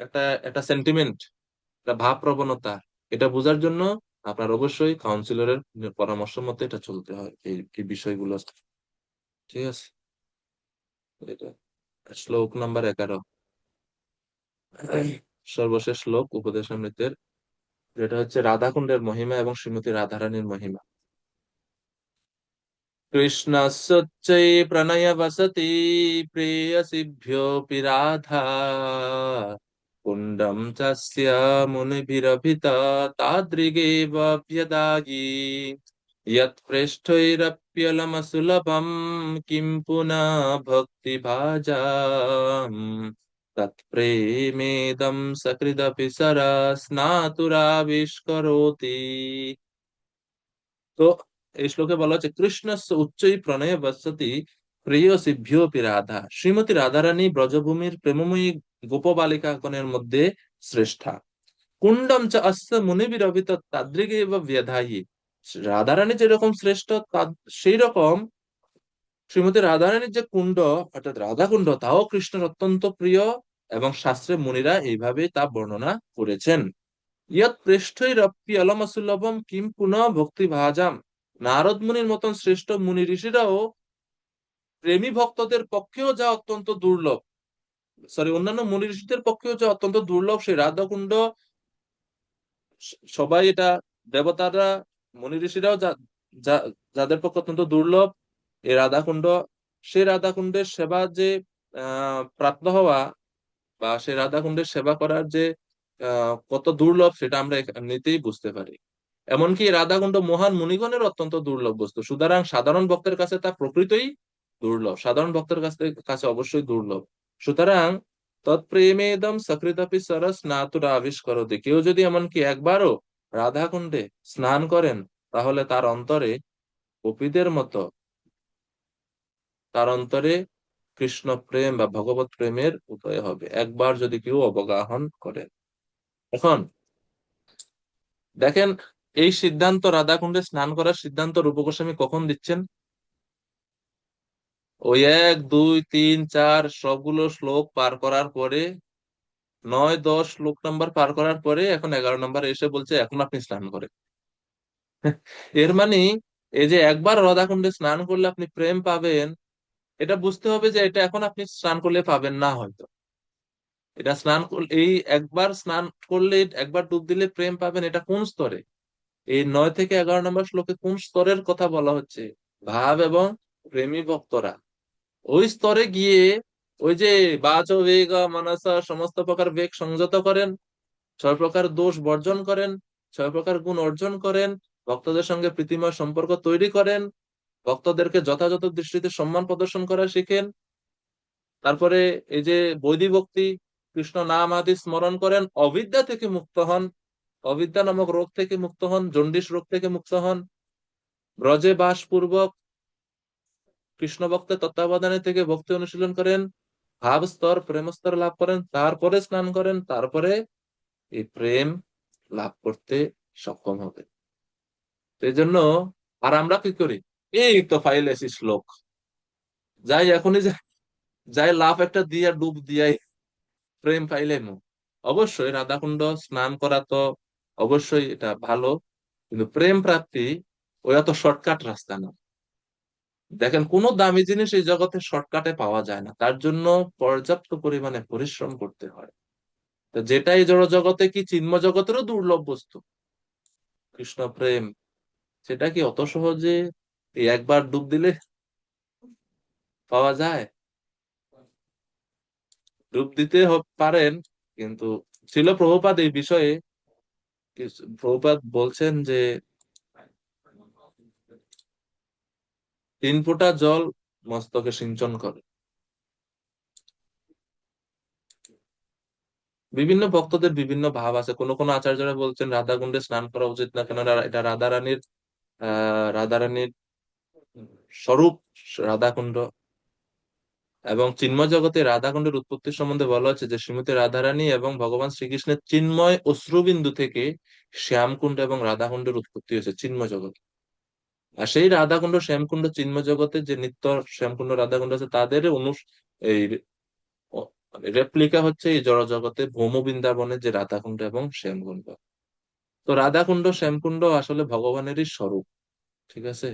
একটা একটা সেন্টিমেন্ট, একটা ভাব প্রবণতা, এটা বোঝার জন্য আপনার অবশ্যই কাউন্সিলরের পরামর্শ মতে এটা চলতে হয়, এই এই বিষয়গুলো। ঠিক আছে? এটা শ্লোক নাম্বার 11, সর্বশেষ শ্লোক উপদেশামৃতের, যেটা হচ্ছে রাধাকুণ্ডের মহিমা এবং শ্রীমতী রাধারানীর মহিমা। কৃষ্ণস্যৈ প্রণয় বসতি প্রেয়সিভ্যোऽপি রাধা কুণ্ডম তস্য মুনিभिरभित তাদৃগেব ব্যদায়ি यत्पृष्ठैरप्यलमसुलभं किं पुनः भक्तिभाजाम् तत्प्रेमेदं सकृदपि सरस्नातुराविष्करोति। তো এই শ্লোকে বলা হচ্ছে কৃষ্ণস্য উচ্চৈ প্রণয়ে বসতি প্রেয়সিভ্যোऽপি রাধা, শ্রীমতী রাধারানী ব্রজভূমির প্রেমময়ী গোপবালিকাগণের মধ্যে শ্রেষ্ঠা। কুণ্ডম চ অস্য মুনিবিরভিত তাদৃগেব ব্যধায়ি, রাধারানী যেরকম শ্রেষ্ঠ সেই রকম শ্রীমতী রাধারানীর যে কুণ্ড, অর্থাৎ রাধা কুণ্ড, তাও কৃষ্ণের অত্যন্ত প্রিয় এবং শাস্ত্রে মুনিরা এইভাবেই তা বর্ণনা করেছেন। ইয়ৎ পৃষ্ঠৈরপ্যি অলমসুলভম কিম পুনঃ ভক্তি ভাজাম, নারদ মুনির মতন শ্রেষ্ঠ মুনি ঋষিরাও প্রেমী ভক্তদের পক্ষেও যা অত্যন্ত দুর্লভ, অন্যান্য মুনি ঋষিদের পক্ষেও যা অত্যন্ত দুর্লভ, সেই রাধাকুণ্ড সবাই এটা, দেবতারা মুনি ঋষিরাও যাদের পক্ষে অত্যন্ত দুর্লভ এই রাধাকুণ্ড, সেই রাধাকুণ্ডের সেবা যে প্রাপ্ত হওয়া বা সেই রাধাকুণ্ডের সেবা করার যে কত দুর্লভ, সেটা আমরা এমনিতেই বুঝতে পারি। এমনকি রাধাকুণ্ড মহান মুনিগণের অত্যন্ত দুর্লভ বস্তু, সুতরাং সাধারণ ভক্তের কাছে তা প্রকৃতই দুর্লভ, সাধারণ ভক্তের কাছে কাছে অবশ্যই দুর্লভ। সুতরাং তৎপ্রেমেদম সকৃতপি সরস নাতুরা আবিষ্করতে, কেউ যদি এমনকি একবারও রাধাকুণ্ডে স্নান করেন, তাহলে তার অন্তরে গোপীদের মতো, তার অন্তরে কৃষ্ণ প্রেম বা ভগবত প্রেমের উদয় হবে, একবার যদি কেউ অবগাহন করে। এখন দেখেন, এই সিদ্ধান্ত, রাধাকুণ্ডে স্নান করার সিদ্ধান্ত রূপ গোস্বামী কখন দিচ্ছেন? ওই 1 2 3 4 সবগুলো শ্লোক পার করার পরে, 9 10 শ্লোক নাম্বার পার করার পরে, এখন 11 নম্বর এসে বলছে এখন আপনি স্নান করেন। এর মানে এই যে একবার রাধাকুণ্ডে স্নান করলে আপনি প্রেম পাবেন, এটা বুঝতে হবে যে এটা এখন আপনি স্নান করলে পাবেন না হয়তো। এটা স্নান করলে, এই একবার স্নান করলে, একবার ডুব দিলে প্রেম পাবেন, এটা কোন স্তরে? এই 9 থেকে 11 নম্বর শ্লোকে কোন স্তরের কথা বলা হচ্ছে? ভাব এবং প্রেমী ভক্তরা ওই স্তরে গিয়ে ওই যে বাচ বেগ মানস সমস্ত প্রকার বেগ সংযত করেন, 6 প্রকার দোষ বর্জন করেন, 6 প্রকার গুণ অর্জন করেন, ভক্তদের সঙ্গে প্রীতিময় সম্পর্ক তৈরি করেন, ভক্তদেরকে যথাযথ দৃষ্টিতে সম্মান প্রদর্শন করা শিখেন। তারপরে এই যে বৈধি ভক্তি, কৃষ্ণ নাম আদি স্মরণ করেন, অবিদ্যা থেকে মুক্ত হন, অবিদ্যা নামক রোগ থেকে মুক্ত হন, জন্ডিস রোগ থেকে মুক্ত হন, ব্রজে বাস পূর্বক কৃষ্ণ ভক্তের তত্ত্বাবধানে থেকে ভক্তি অনুশীলন করেন, ভাব স্তর প্রেম স্তর লাভ করেন, তারপরে স্নান করেন, তারপরে এই প্রেম লাভ করতে সক্ষম হবে। তো এই জন্য, আর আমরা কি করি, এই তো ফাইলেছি শ্লোক, যাই এখনই যাই, যাই লাভ একটা দিয়া ডুব দিয়াই প্রেম পাইলে। অবশ্যই রাধাকুণ্ড স্নান করা তো অবশ্যই এটা ভালো, কিন্তু প্রেম প্রাপ্তি ওই এত শর্টকাট রাস্তা না। দেখেন, কোনো দামি জিনিস এই জগতে শর্টকাটে পাওয়া যায় না, তার জন্য পর্যাপ্ত পরিমাণে পরিশ্রম করতে হয়। তো যেটাই জড় জগতে কি চিন্ম জগতেরও দুর্লভ বস্তু, কৃষ্ণ প্রেম, সেটা কি অত সহজে এই একবার ডুব দিলে পাওয়া যায়? ডুব দিতে পারেন, কিন্তু ছিল প্রভুপাদ এই বিষয়ে প্রভুপাদ বলছেন যে 3 ফোঁটা জল মস্তকে সিঞ্চন করে। বিভিন্ন ভক্তদের বিভিন্ন ভাব আছে, কোন কোন আচার্যরা বলছেন রাধাকুণ্ডে স্নান করা উচিত না, কেন এটা রাধারানীর স্বরূপ রাধাকুণ্ড। এবং চিন্ময় জগতে রাধাকুণ্ডের উৎপত্তি সম্বন্ধে বলা হচ্ছে যে শ্রীমতী রাধারানী এবং ভগবান শ্রীকৃষ্ণের চিন্ময় অশ্রুবিন্দু থেকে শ্যামকুণ্ড এবং রাধাকুণ্ডের উৎপত্তি হয়েছে চিন্ময় জগতে। আর সেই রাধাকুণ্ড শ্যামকুণ্ড চিন্ময় জগতে যে নিত্য শ্যামকুণ্ড রাধাকুণ্ড আছে তাদের এই রেপ্লিকা হচ্ছে এই জড় জগতে ভৌম বৃন্দাবনে যে রাধাকুণ্ড এবং শ্যামকুণ্ড। তো রাধাকুণ্ড শ্যামকুণ্ড আসলে ভগবানেরই স্বরূপ, ঠিক আছে।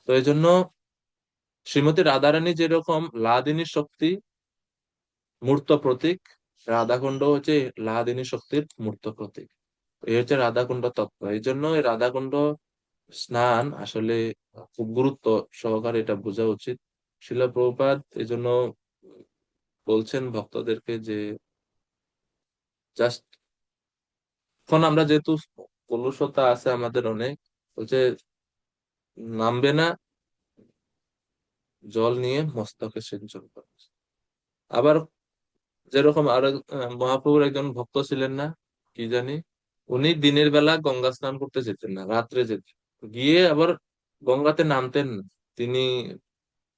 তো এই জন্য শ্রীমতী রাধারানী যেরকম লাদিনী শক্তি মূর্ত প্রতীক, রাধাকুণ্ড হচ্ছে লাদিনী শক্তির মূর্ত প্রতীক। এই হচ্ছে রাধাকুণ্ড তত্ত্ব। এই জন্য এই রাধাকুণ্ড স্নান আসলে খুব গুরুত্ব সহকারে এটা বোঝা উচিত। শিলা প্রভুপাদ এই জন্য বলছেন ভক্তদেরকে যে জাস্ট এখন আমরা যেহেতু কলুষতা আছে আমাদের অনেক, বলছে নামবে না, জল নিয়ে মস্তকে সিঞ্চন করে। আবার যেরকম আরো মহাপ্রভুর একজন ভক্ত ছিলেন না, কি জানি, উনি দিনের বেলা গঙ্গা স্নান করতে যেতেন না, রাত্রে যেতেন, গিয়ে আবার গঙ্গাতে নামতেন না। তিনি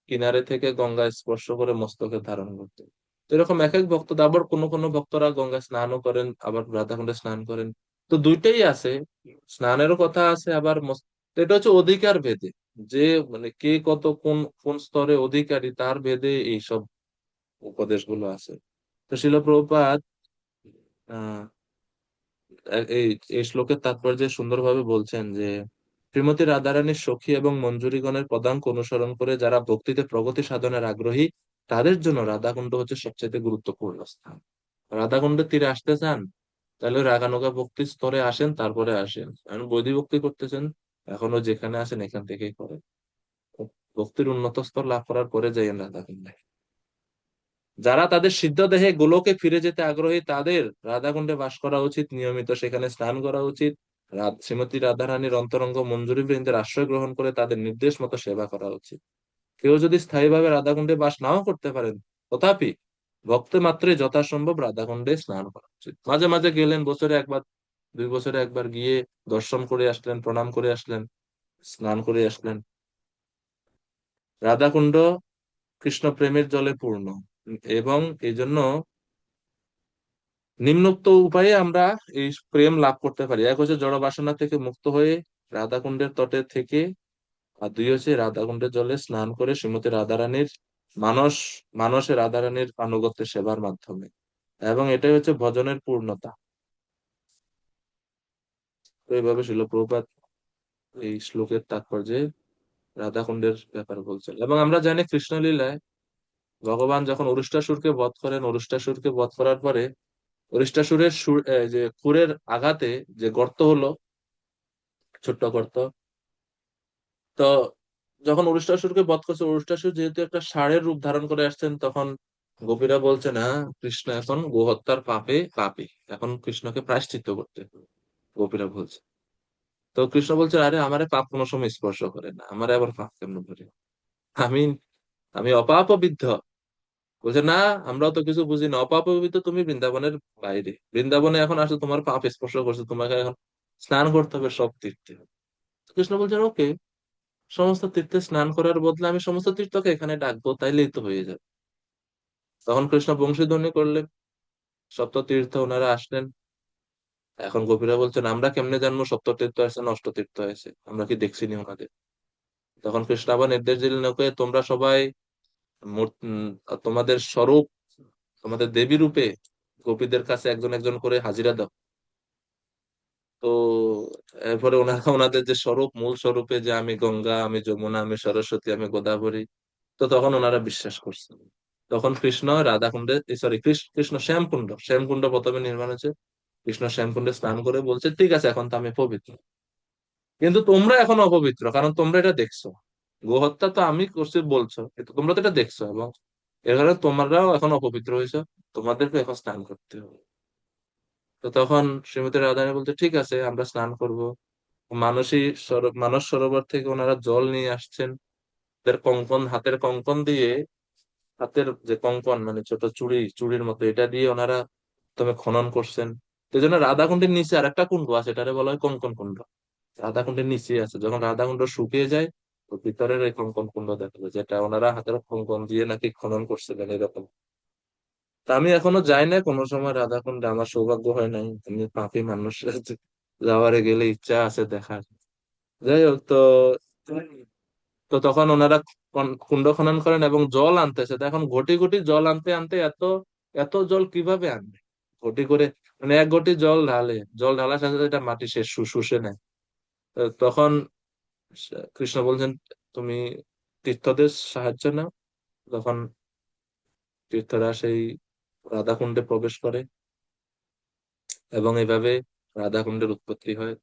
কিনারে থেকে গঙ্গা স্পর্শ করে মস্তকে ধারণ করতেন। তো এরকম এক এক ভক্ত, আবার কোনো কোনো ভক্তরা গঙ্গা স্নানও করেন, আবার রাধাকুণ্ডে স্নান করেন। তো দুইটাই আছে, স্নানেরও কথা আছে, আবার তো এটা হচ্ছে অধিকার ভেদে, যে মানে কে কত কোন কোন স্তরে অধিকারী তার ভেদে এইসব উপদেশগুলো আছে। তো শিল প্রভুপাদ আহ এই এই শ্লোকের তাৎপর্য সুন্দরভাবে বলছেন যে শ্রীমতী রাধারানীর সখী এবং মঞ্জুরিগণের পদাঙ্ক অনুসরণ করে যারা ভক্তিতে প্রগতি সাধনের আগ্রহী, তাদের জন্য রাধাকুণ্ড হচ্ছে সবচেয়ে গুরুত্বপূর্ণ স্থান। রাধাকুণ্ডের তীরে আসতে চান, তাহলে রাগানুগা ভক্তির স্তরে আসেন, তারপরে আসেন। এখন বৈদিক ভক্তি করতেছেন, এখনো যেখানে আছেন এখান থেকেই করেন। ভক্তির উন্নত স্তর লাভ করার পরে যাইয়েন রাধাকুণ্ডে। যারা তাদের সিদ্ধ দেহে গোলকে ফিরে যেতে আগ্রহী, তাদের রাধাকুণ্ডে বাস করা উচিত, নিয়মিত সেখানে স্নান করা উচিত, শ্রীমতী রাধারানীর অন্তরঙ্গ মঞ্জুরি বৃন্দের আশ্রয় গ্রহণ করে তাদের নির্দেশ মতো সেবা করা উচিত। কেউ যদি স্থায়ীভাবে রাধাকুণ্ডে বাস নাও করতে পারেন, তথাপি ভক্ত মাত্রই যথাসম্ভব রাধাকুণ্ডে স্নান করা উচিত। মাঝে মাঝে গেলেন, বছরে একবার 2 বছরে একবার গিয়ে দর্শন করে আসলেন, প্রণাম করে আসলেন, স্নান করে আসলেন। রাধাকুণ্ড কৃষ্ণ প্রেমের জলে পূর্ণ, এবং এই জন্য নিম্নোক্ত উপায়ে আমরা এই প্রেম লাভ করতে পারি। এক হচ্ছে জড় বাসনা থেকে মুক্ত হয়ে রাধাকুণ্ডের তটে থেকে, আর 2 হচ্ছে রাধাকুণ্ডের জলে স্নান করে শ্রীমতী রাধারানীর মানস মানসে রাধারানীর আনুগত্যের সেবার মাধ্যমে। এবং এটাই হচ্ছে ভজনের পূর্ণতা। তো এইভাবে শিল প্রভুপাদ এই শ্লোকের তাৎপর্যে রাধাকুণ্ডের ব্যাপারে বলছেন। এবং আমরা জানি কৃষ্ণলীলায় ভগবান যখন অরিষ্টাসুরকে বধ করেন, অরিষ্টাসুরকে বধ করার পরে অরিষ্টাসুরের যে খুরের আঘাতে যে গর্ত হলো, ছোট্ট গর্ত, তো যখন অরিষ্টাসুরকে বধ করছে, অরিষ্টাসুর যেহেতু একটা ষাঁড়ের রূপ ধারণ করে আসছেন, তখন গোপীরা বলছে না, কৃষ্ণ এখন গোহত্যার পাপে পাপী, এখন কৃষ্ণকে প্রায়শ্চিত্ত করতে হবে, গোপীরা বলছে। তো কৃষ্ণ বলছে, আরে আমারে পাপ কোনো সময় স্পর্শ করে না, আমারে আবার পাপ কেমন করে, আমি আমি অপাপবিদ্ধ। বলছে না, আমরাও তো কিছু বুঝি না, অপাপবিদ্ধ তুমি বৃন্দাবনের বাইরে, বৃন্দাবনে এখন আসলে তোমার পাপ স্পর্শ করছে, তোমাকে এখন স্নান করতে হবে সব তীর্থে। কৃষ্ণ বলছেন, ওকে, সমস্ত তীর্থে স্নান করার বদলে আমি সমস্ত তীর্থকে এখানে ডাকবো, তাইলেই তো হয়ে যাবে। তখন কৃষ্ণ বংশীধ্বনি করলেন, সপ্ত তীর্থ ওনারা আসলেন। এখন গোপীরা বলছেন, আমরা কেমনে জানবো সপ্ত তীর্থ আছে না অষ্ট তীর্থ আছে, আমরা কি দেখছি নি ওনাদের। তখন কৃষ্ণ আবার নির্দেশ দিলেন, ওকে তোমরা সবাই তোমাদের স্বরূপ, তোমাদের দেবী রূপে গোপীদের কাছে একজন একজন করে হাজিরা দাও। তো এরপরে ওনারা ওনাদের যে স্বরূপ, মূল স্বরূপে যে আমি গঙ্গা, আমি যমুনা, আমি সরস্বতী, আমি গোদাবরী, তো তখন ওনারা বিশ্বাস করছেন। তখন কৃষ্ণ রাধাকুণ্ডে, সরি, কৃষ্ণ শ্যামকুণ্ড, শ্যামকুণ্ড প্রথমে নির্মাণ হয়েছে। কৃষ্ণ শ্যামকুণ্ডে স্নান করে বলছে, ঠিক আছে এখন তো আমি পবিত্র, কিন্তু তোমরা এখন অপবিত্র, কারণ তোমরা এটা দেখছো, গোহত্যা তো আমি করছি বলছো, কিন্তু তোমরা তো এটা দেখছো, এবং এর কারণে তোমরাও এখন অপবিত্র হয়েছো, তোমাদেরকে এখন স্নান করতে হবে। তো তখন শ্রীমতী রাধারানী বলছে, ঠিক আছে আমরা স্নান করব। মানস সরোবর থেকে ওনারা জল নিয়ে আসছেন, হাতের কঙ্কন দিয়ে, হাতের যে কঙ্কন মানে ছোট চুড়ির মতো, এটা দিয়ে ওনারা প্রথমে খনন করছেন। তো এই জন্য রাধাকুণ্ডের নিচে আর একটা কুণ্ড আছে, এটারে বলা হয় কঙ্কন কুণ্ড। রাধাকুণ্ডের নিচে আছে, যখন রাধাকুণ্ড শুকিয়ে যায় তো ভিতরের এই কঙ্কন কুণ্ড দেখা যায়, যেটা ওনারা হাতের কঙ্কন দিয়ে নাকি খনন করছিলেন এরকম। তা আমি এখনো যাই না কোনো সময় রাধাকুণ্ডে, আমার সৌভাগ্য হয় নাই, আমি পাপী মানুষ। যাওয়ারে গেলে ইচ্ছা আছে দেখার। যাই হোক, তো তো তখন ওনারা কুণ্ড খনন করেন এবং জল আনতেছে। তো এখন ঘটি ঘটি জল আনতে আনতে এত এত জল কিভাবে আনবে ঘটি করে, মানে এক ঘটি জল ঢালে, জল ঢালার সাথে সাথে এটা মাটি শেষ শুষে নেয়। তো তখন কৃষ্ণ বলছেন, তুমি তীর্থদের সাহায্য নাও। তখন তীর্থরা সেই রাধাকুণ্ডে প্রবেশ করে এবং এইভাবে রাধাকুণ্ডের উৎপত্তি হয়।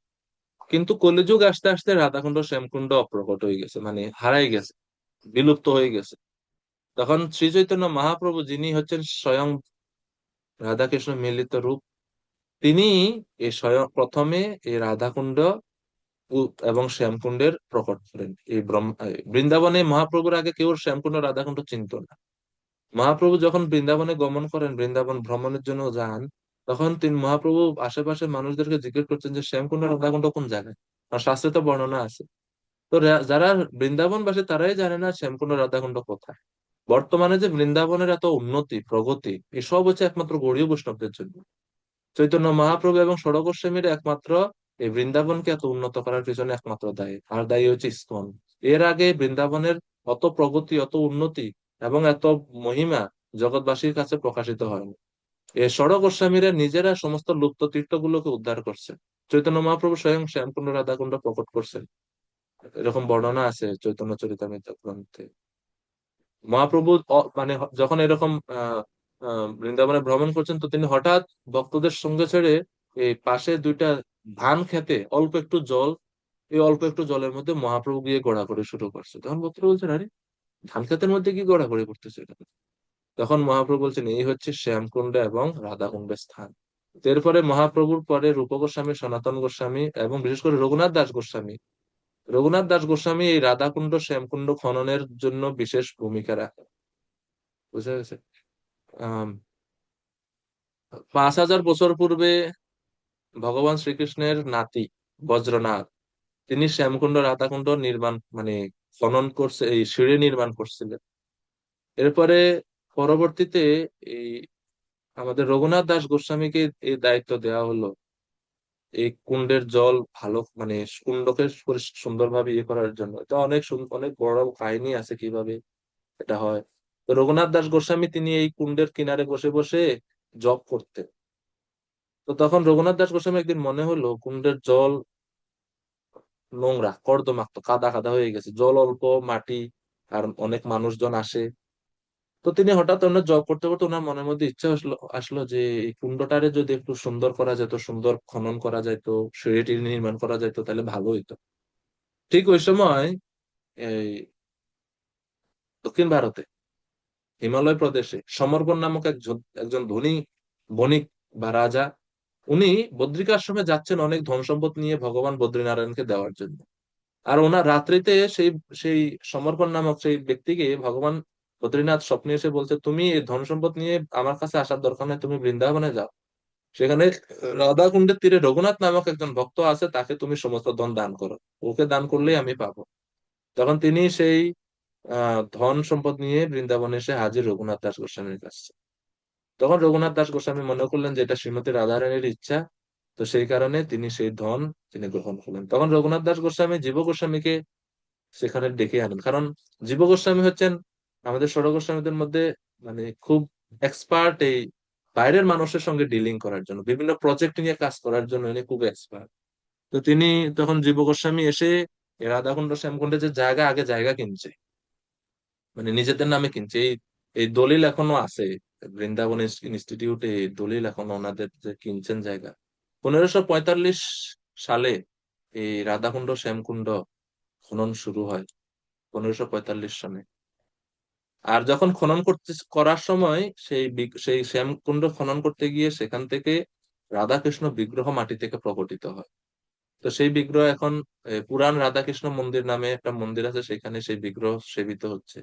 কিন্তু কলিযুগ আসতে আসতে রাধাকুণ্ড শ্যামকুণ্ড অপ্রকট হয়ে গেছে, মানে হারাই গেছে, বিলুপ্ত হয়ে গেছে। তখন শ্রী চৈতন্য মহাপ্রভু, যিনি হচ্ছেন স্বয়ং রাধাকৃষ্ণ মিলিত রূপ, তিনি এই স্বয়ং প্রথমে এই রাধাকুণ্ড এবং শ্যামকুণ্ডের প্রকট করেন। বৃন্দাবনে মহাপ্রভুর আগে কেউ শ্যামকুণ্ড রাধাকুণ্ড চিনত না। মহাপ্রভু যখন বৃন্দাবনে গমন করেন, বৃন্দাবন ভ্রমণের জন্য যান, তখন তিনি মহাপ্রভু আশেপাশে মানুষদেরকে জিজ্ঞেস করছেন যে শ্যামকুণ্ড রাধাকুণ্ড কোন জায়গায়। আর শাস্ত্রে তো বর্ণনা আছে। তো যারা বৃন্দাবনবাসী তারাই জানে না শ্যামকুণ্ড রাধাকুণ্ড কোথায়। বর্তমানে যে বৃন্দাবনের এত উন্নতি প্রগতি, এসব হচ্ছে একমাত্র গৌড়ীয় বৈষ্ণবদের জন্য। চৈতন্য মহাপ্রভু এবং ষোড়শ গোস্বামীর একমাত্র এই বৃন্দাবনকে এত উন্নত করার পিছনে একমাত্র দায়ী, আর দায়ী হচ্ছে ইসকন। এর আগে বৃন্দাবনের অত প্রগতি, অত উন্নতি এবং এত মহিমা জগৎবাসীর কাছে প্রকাশিত হয়নি। এই ষোড়শ গোস্বামীরা নিজেরা সমস্ত লুপ্ত তীর্থগুলোকে উদ্ধার করছে। চৈতন্য মহাপ্রভু স্বয়ং শ্যামকুণ্ড রাধাকুণ্ড প্রকট করছেন, এরকম বর্ণনা আছে চৈতন্য চরিতামৃত গ্রন্থে। মহাপ্রভু মানে যখন এরকম বৃন্দাবনে ভ্রমণ করছেন, তো তিনি হঠাৎ ভক্তদের সঙ্গে ছেড়ে এই পাশে দুইটা ধান খেতে অল্প একটু জল, এই অল্প একটু জলের মধ্যে মহাপ্রভু গিয়ে ঘোরাঘুরি শুরু করছে। তখন ভক্তরা বলছেন, আরে ধান খেতের মধ্যে কি ঘোরাঘুরি করতেছে এটা? তখন মহাপ্রভু বলছেন, এই হচ্ছে শ্যামকুণ্ড এবং রাধাকুণ্ডের স্থান। তো এরপরে মহাপ্রভুর পরে রূপ গোস্বামী, সনাতন গোস্বামী এবং বিশেষ করে রঘুনাথ দাস গোস্বামী এই রাধাকুণ্ড শ্যামকুণ্ড খননের জন্য বিশেষ ভূমিকা রাখে। বুঝা গেছে? আহ 5,000 বছর পূর্বে ভগবান শ্রীকৃষ্ণের নাতি বজ্রনাথ, তিনি শ্যামকুণ্ড রাধাকুণ্ড নির্মাণ মানে খনন করছে, এই সিঁড়ি নির্মাণ করছিলেন। এরপরে পরবর্তীতে এই আমাদের রঘুনাথ দাস গোস্বামীকে এই দায়িত্ব দেওয়া হলো এই কুণ্ডের জল ভালো মানে কুণ্ডকে সুন্দরভাবে ইয়ে করার জন্য। এটা অনেক অনেক বড় কাহিনী আছে কিভাবে এটা হয়। তো রঘুনাথ দাস গোস্বামী তিনি এই কুণ্ডের কিনারে বসে বসে জপ করতেন। তো তখন রঘুনাথ দাস গোস্বামী একদিন মনে হলো কুণ্ডের জল নোংরা, কর্দমাক্ত, কাদা কাদা হয়ে গেছে, জল অল্প, মাটি, আর অনেক মানুষজন আসে। তো তিনি হঠাৎ ওনার জব করতে করতে ওনার মনের মধ্যে ইচ্ছা আসলো আসলো যে এই কুণ্ডটারে যদি একটু সুন্দর করা যেত, সুন্দর খনন করা যেত, সিঁড়িটি নির্মাণ করা যেত, তাহলে ভালো হইতো। ঠিক ওই সময় এই দক্ষিণ ভারতে হিমালয় প্রদেশে সমরকন নামক একজন ধনী বণিক বা রাজা, উনি বদ্রিকাশ্রমে যাচ্ছেন অনেক ধন সম্পদ নিয়ে ভগবান বদ্রীনারায়ণকে দেওয়ার জন্য। আর ওনার রাত্রিতে সেই সেই সমরকন নামক সেই ব্যক্তিকে ভগবান বদ্রীনাথ স্বপ্নে এসে বলছে, তুমি এই ধন সম্পদ নিয়ে আমার কাছে আসার দরকার নেই, তুমি বৃন্দাবনে যাও। সেখানে রাধাকুণ্ডের তীরে রঘুনাথ নামক একজন ভক্ত আছে, তাকে তুমি সমস্ত ধন দান করো, ওকে দান করলেই আমি পাবো। তখন তিনি সেই ধন সম্পদ নিয়ে বৃন্দাবনে এসে হাজির রঘুনাথ দাস গোস্বামীর কাছে। তখন রঘুনাথ দাস গোস্বামী মনে করলেন যে এটা শ্রীমতী রাধারানীর ইচ্ছা, তো সেই কারণে তিনি সেই ধন তিনি গ্রহণ করলেন। তখন রঘুনাথ দাস গোস্বামী জীব গোস্বামীকে সেখানে ডেকে আনেন, কারণ জীব গোস্বামী হচ্ছেন আমাদের ষোড়শ গোস্বামীদের মধ্যে মানে খুব এক্সপার্ট এই বাইরের মানুষের সঙ্গে ডিলিং করার জন্য, বিভিন্ন প্রজেক্ট নিয়ে কাজ করার জন্য ইনি খুব এক্সপার্ট। তো তিনি তখন জীব গোস্বামী এসে এই রাধাকুণ্ড শ্যামকুণ্ডে যে জায়গা আগে জায়গা কিনছে, মানে নিজেদের নামে কিনছে, এই এই দলিল এখনো আছে বৃন্দাবন ইনস্টিটিউটে, এই দলিল এখনো ওনাদের যে কিনছেন জায়গা। 1545 সালে এই রাধাকুণ্ড শ্যামকুণ্ড খনন শুরু হয়, 1545 সনে। আর যখন খনন করার সময় সেই শ্যামকুণ্ড খনন করতে গিয়ে সেখান থেকে রাধাকৃষ্ণ বিগ্রহ মাটি থেকে প্রকটিত হয়। তো সেই বিগ্রহ এখন পুরাণ রাধাকৃষ্ণ মন্দির নামে একটা মন্দির আছে, সেখানে সেই বিগ্রহ সেবিত হচ্ছে।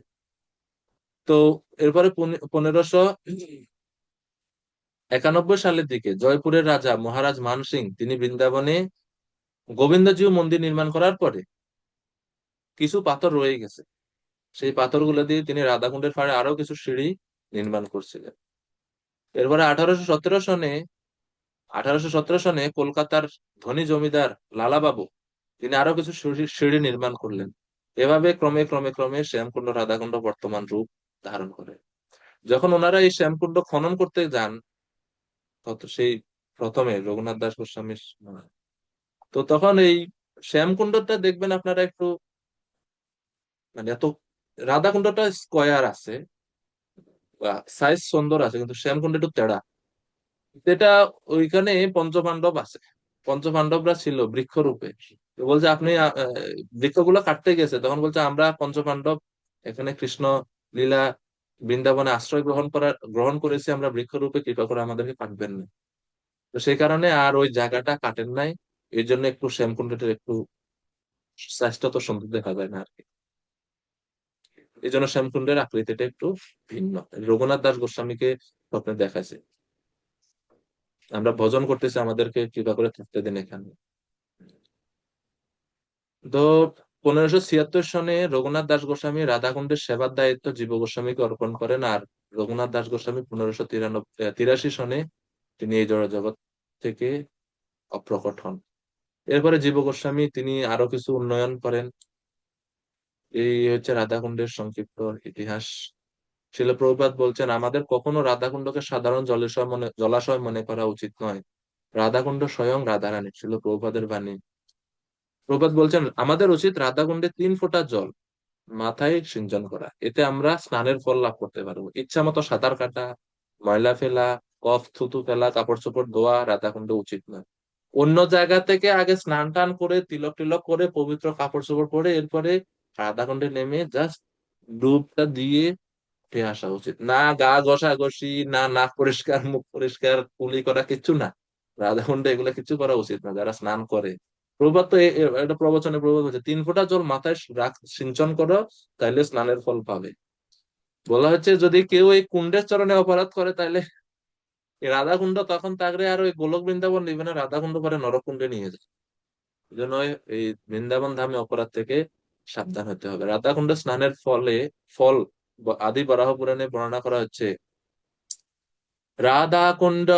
তো এরপরে 1591 সালের দিকে জয়পুরের রাজা মহারাজ মান সিং তিনি বৃন্দাবনে গোবিন্দজিউ মন্দির নির্মাণ করার পরে কিছু পাথর রয়ে গেছে, সেই পাথরগুলো দিয়ে তিনি রাধাকুণ্ডের পাড়ে আরো কিছু সিঁড়ি নির্মাণ করছিলেন। এরপরে 1817 সনে কলকাতার ধনী জমিদার লালা বাবু তিনি আরো কিছু সিঁড়ি নির্মাণ করলেন। এভাবে ক্রমে ক্রমে ক্রমে শ্যামকুণ্ড রাধাকুণ্ড বর্তমান রূপ ধারণ করে। যখন ওনারা এই শ্যামকুণ্ড খনন করতে যান, তত সেই প্রথমে রঘুনাথ দাস গোস্বামীর সময়, তো তখন এই শ্যামকুণ্ডটা দেখবেন আপনারা একটু মানে এত, রাধাকুণ্ডটা স্কোয়ার আছে বা সাইজ সুন্দর আছে, কিন্তু শ্যামকুণ্ড একটু তেড়া। এটা ওইখানে পঞ্চপাণ্ডব আছে, পঞ্চপাণ্ডবরা ছিল বৃক্ষরূপে। তো বলছে আপনি বৃক্ষগুলো কাটতে গেছে, তখন বলছে আমরা পঞ্চপাণ্ডব এখানে কৃষ্ণ লীলা বৃন্দাবনে আশ্রয় গ্রহণ করেছি, আমরা বৃক্ষরূপে, কৃপা করে আমাদেরকে কাটবেন না। তো সেই কারণে আর ওই জায়গাটা কাটেন নাই। এই জন্য একটু শ্যামকুণ্ডের একটু সাইজটা তো সুন্দর দেখা যায় না আর কি। এই জন্য শ্যামকুণ্ডের আকৃতিটা একটু ভিন্ন। রঘুনাথ দাস গোস্বামীকে স্বপ্নে দেখাইছে, আমরা ভজন করতেছি, আমাদেরকে কৃপা করে থাকতে দিন এখানে। তো 1576 সনে রঘুনাথ দাস গোস্বামী রাধাকুণ্ডের সেবার দায়িত্ব জীব গোস্বামীকে অর্পণ করেন, আর রঘুনাথ দাস গোস্বামী 1583 সনে তিনি এই জড় জগৎ থেকে অপ্রকট হন। এরপরে জীব গোস্বামী তিনি আরো কিছু উন্নয়ন করেন। এই হচ্ছে রাধাকুণ্ডের সংক্ষিপ্ত ইতিহাস। শিল প্রভুপাদ বলছেন, আমাদের কখনো রাধাকুণ্ডকে সাধারণ জলাশয় মনে করা উচিত নয়। রাধাকুণ্ড স্বয়ং রাধারানী, শিল প্রভুপাদের বাণী। প্রভুপাদ বলছেন, আমাদের উচিত রাধাকুণ্ডে 3 ফোঁটা জল মাথায় সিঞ্চন করা, এতে আমরা স্নানের ফল লাভ করতে পারবো। ইচ্ছা মতো সাঁতার কাটা, ময়লা ফেলা, কফ থুতু ফেলা, কাপড় চোপড় ধোয়া রাধাকুণ্ডে উচিত নয়। অন্য জায়গা থেকে আগে স্নান টান করে তিলক টিলক করে পবিত্র কাপড় চোপড় পরে এরপরে রাধাকুণ্ডে নেমে জাস্ট ডুবটা দিয়ে উঠে আসা উচিত। না গা ঘষাঘষি, না নাক পরিষ্কার, মুখ পরিষ্কার, কুলি করা, কিচ্ছু না। রাধাকুণ্ডে এগুলা কিছু করা উচিত না যারা স্নান করে। প্রভুপাদ তো এটা প্রবচনে প্রভুপাদ বলছে, 3 ফোঁটা জল মাথায় সিঞ্চন করো, তাইলে স্নানের ফল পাবে। বলা হচ্ছে যদি কেউ এই কুণ্ডের চরণে অপরাধ করে, তাইলে এই রাধাকুণ্ড তখন তাগরে আর ওই গোলক বৃন্দাবন নিবে না, রাধাকুণ্ড পরে নরকুণ্ডে নিয়ে যায়। এই জন্য এই বৃন্দাবন ধামে অপরাধ থেকে সাবধান হতে হবে। রাধাকুণ্ড স্নানের ফল আদি বরাহ পুরাণে বর্ণনা করা হচ্ছে, রাধাকুণ্ড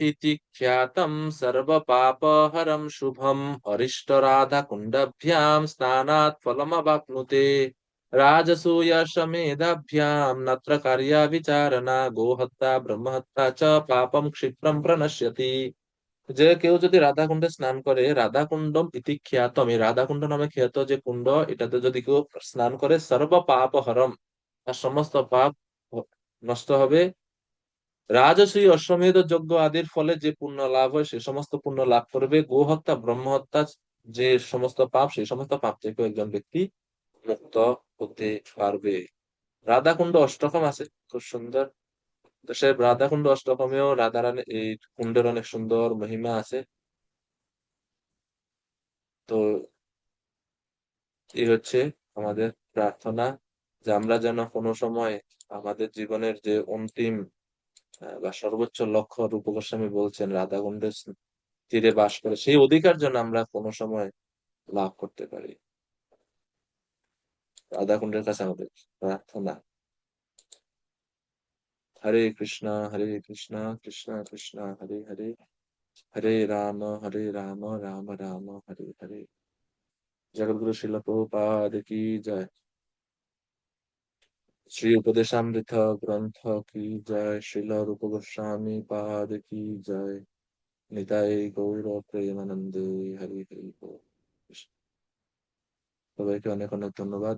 ইতি খ্যাতম সর্ব পাপহরম শুভম অরিষ্ট রাধাকুণ্ডভ্যাম স্নানাৎ ফলমবাপ্নুতে রাজসূয় সমেধাভ্যাম নত্র কার্যা বিচারণা গোহত্যা ব্রহ্মহত্যা চ পাপম ক্ষিপ্রম প্রণশ্যতি। যে কেউ যদি রাধাকুণ্ডে স্নান করে, রাধাকুণ্ডম ইতি খ্যাতম, এই রাধাকুণ্ড নামে খ্যাত যে কুণ্ড, এটাতে যদি কেউ স্নান করে, সর্ব পাপহরম, তার সমস্ত পাপ নষ্ট হবে। রাজসূয় অশ্বমেধ যজ্ঞ আদির ফলে যে পুণ্য লাভ হয়, সে সমস্ত পুণ্য লাভ করবে। গোহত্যা ব্রহ্মহত্যা যে সমস্ত পাপ, সেই সমস্ত পাপ থেকে একজন ব্যক্তি মুক্ত হতে পারবে। রাধাকুণ্ড অষ্টকম আছে, খুব সুন্দর। তো সে রাধাকুণ্ড অষ্টকমেও রাধারানী এই কুণ্ডের অনেক সুন্দর মহিমা আছে। তো এই হচ্ছে আমাদের প্রার্থনা, যে আমরা যেন কোনো সময় আমাদের জীবনের যে অন্তিম বা সর্বোচ্চ লক্ষ্য, রূপ গোস্বামী বলছেন রাধাকুণ্ডের তীরে বাস করে, সেই অধিকার যেন আমরা কোনো সময় লাভ করতে পারি। রাধাকুণ্ডের কাছে আমাদের প্রার্থনা। হরে কৃষ্ণ হরে কৃষ্ণ কৃষ্ণ কৃষ্ণ হরে হরে, হরে রাম রাম রাম হরে হরে। জগৎগুরু শিল প্রভুপাদ কি জয়। श्री उपदेशामृत ग्रंथ की जय। श्रील रूप गोस्वामी पाद की जय। निताय गौर प्रेमानंदे हरि हरि बोल। সবাইকে অনেক অনেক ধন্যবাদ।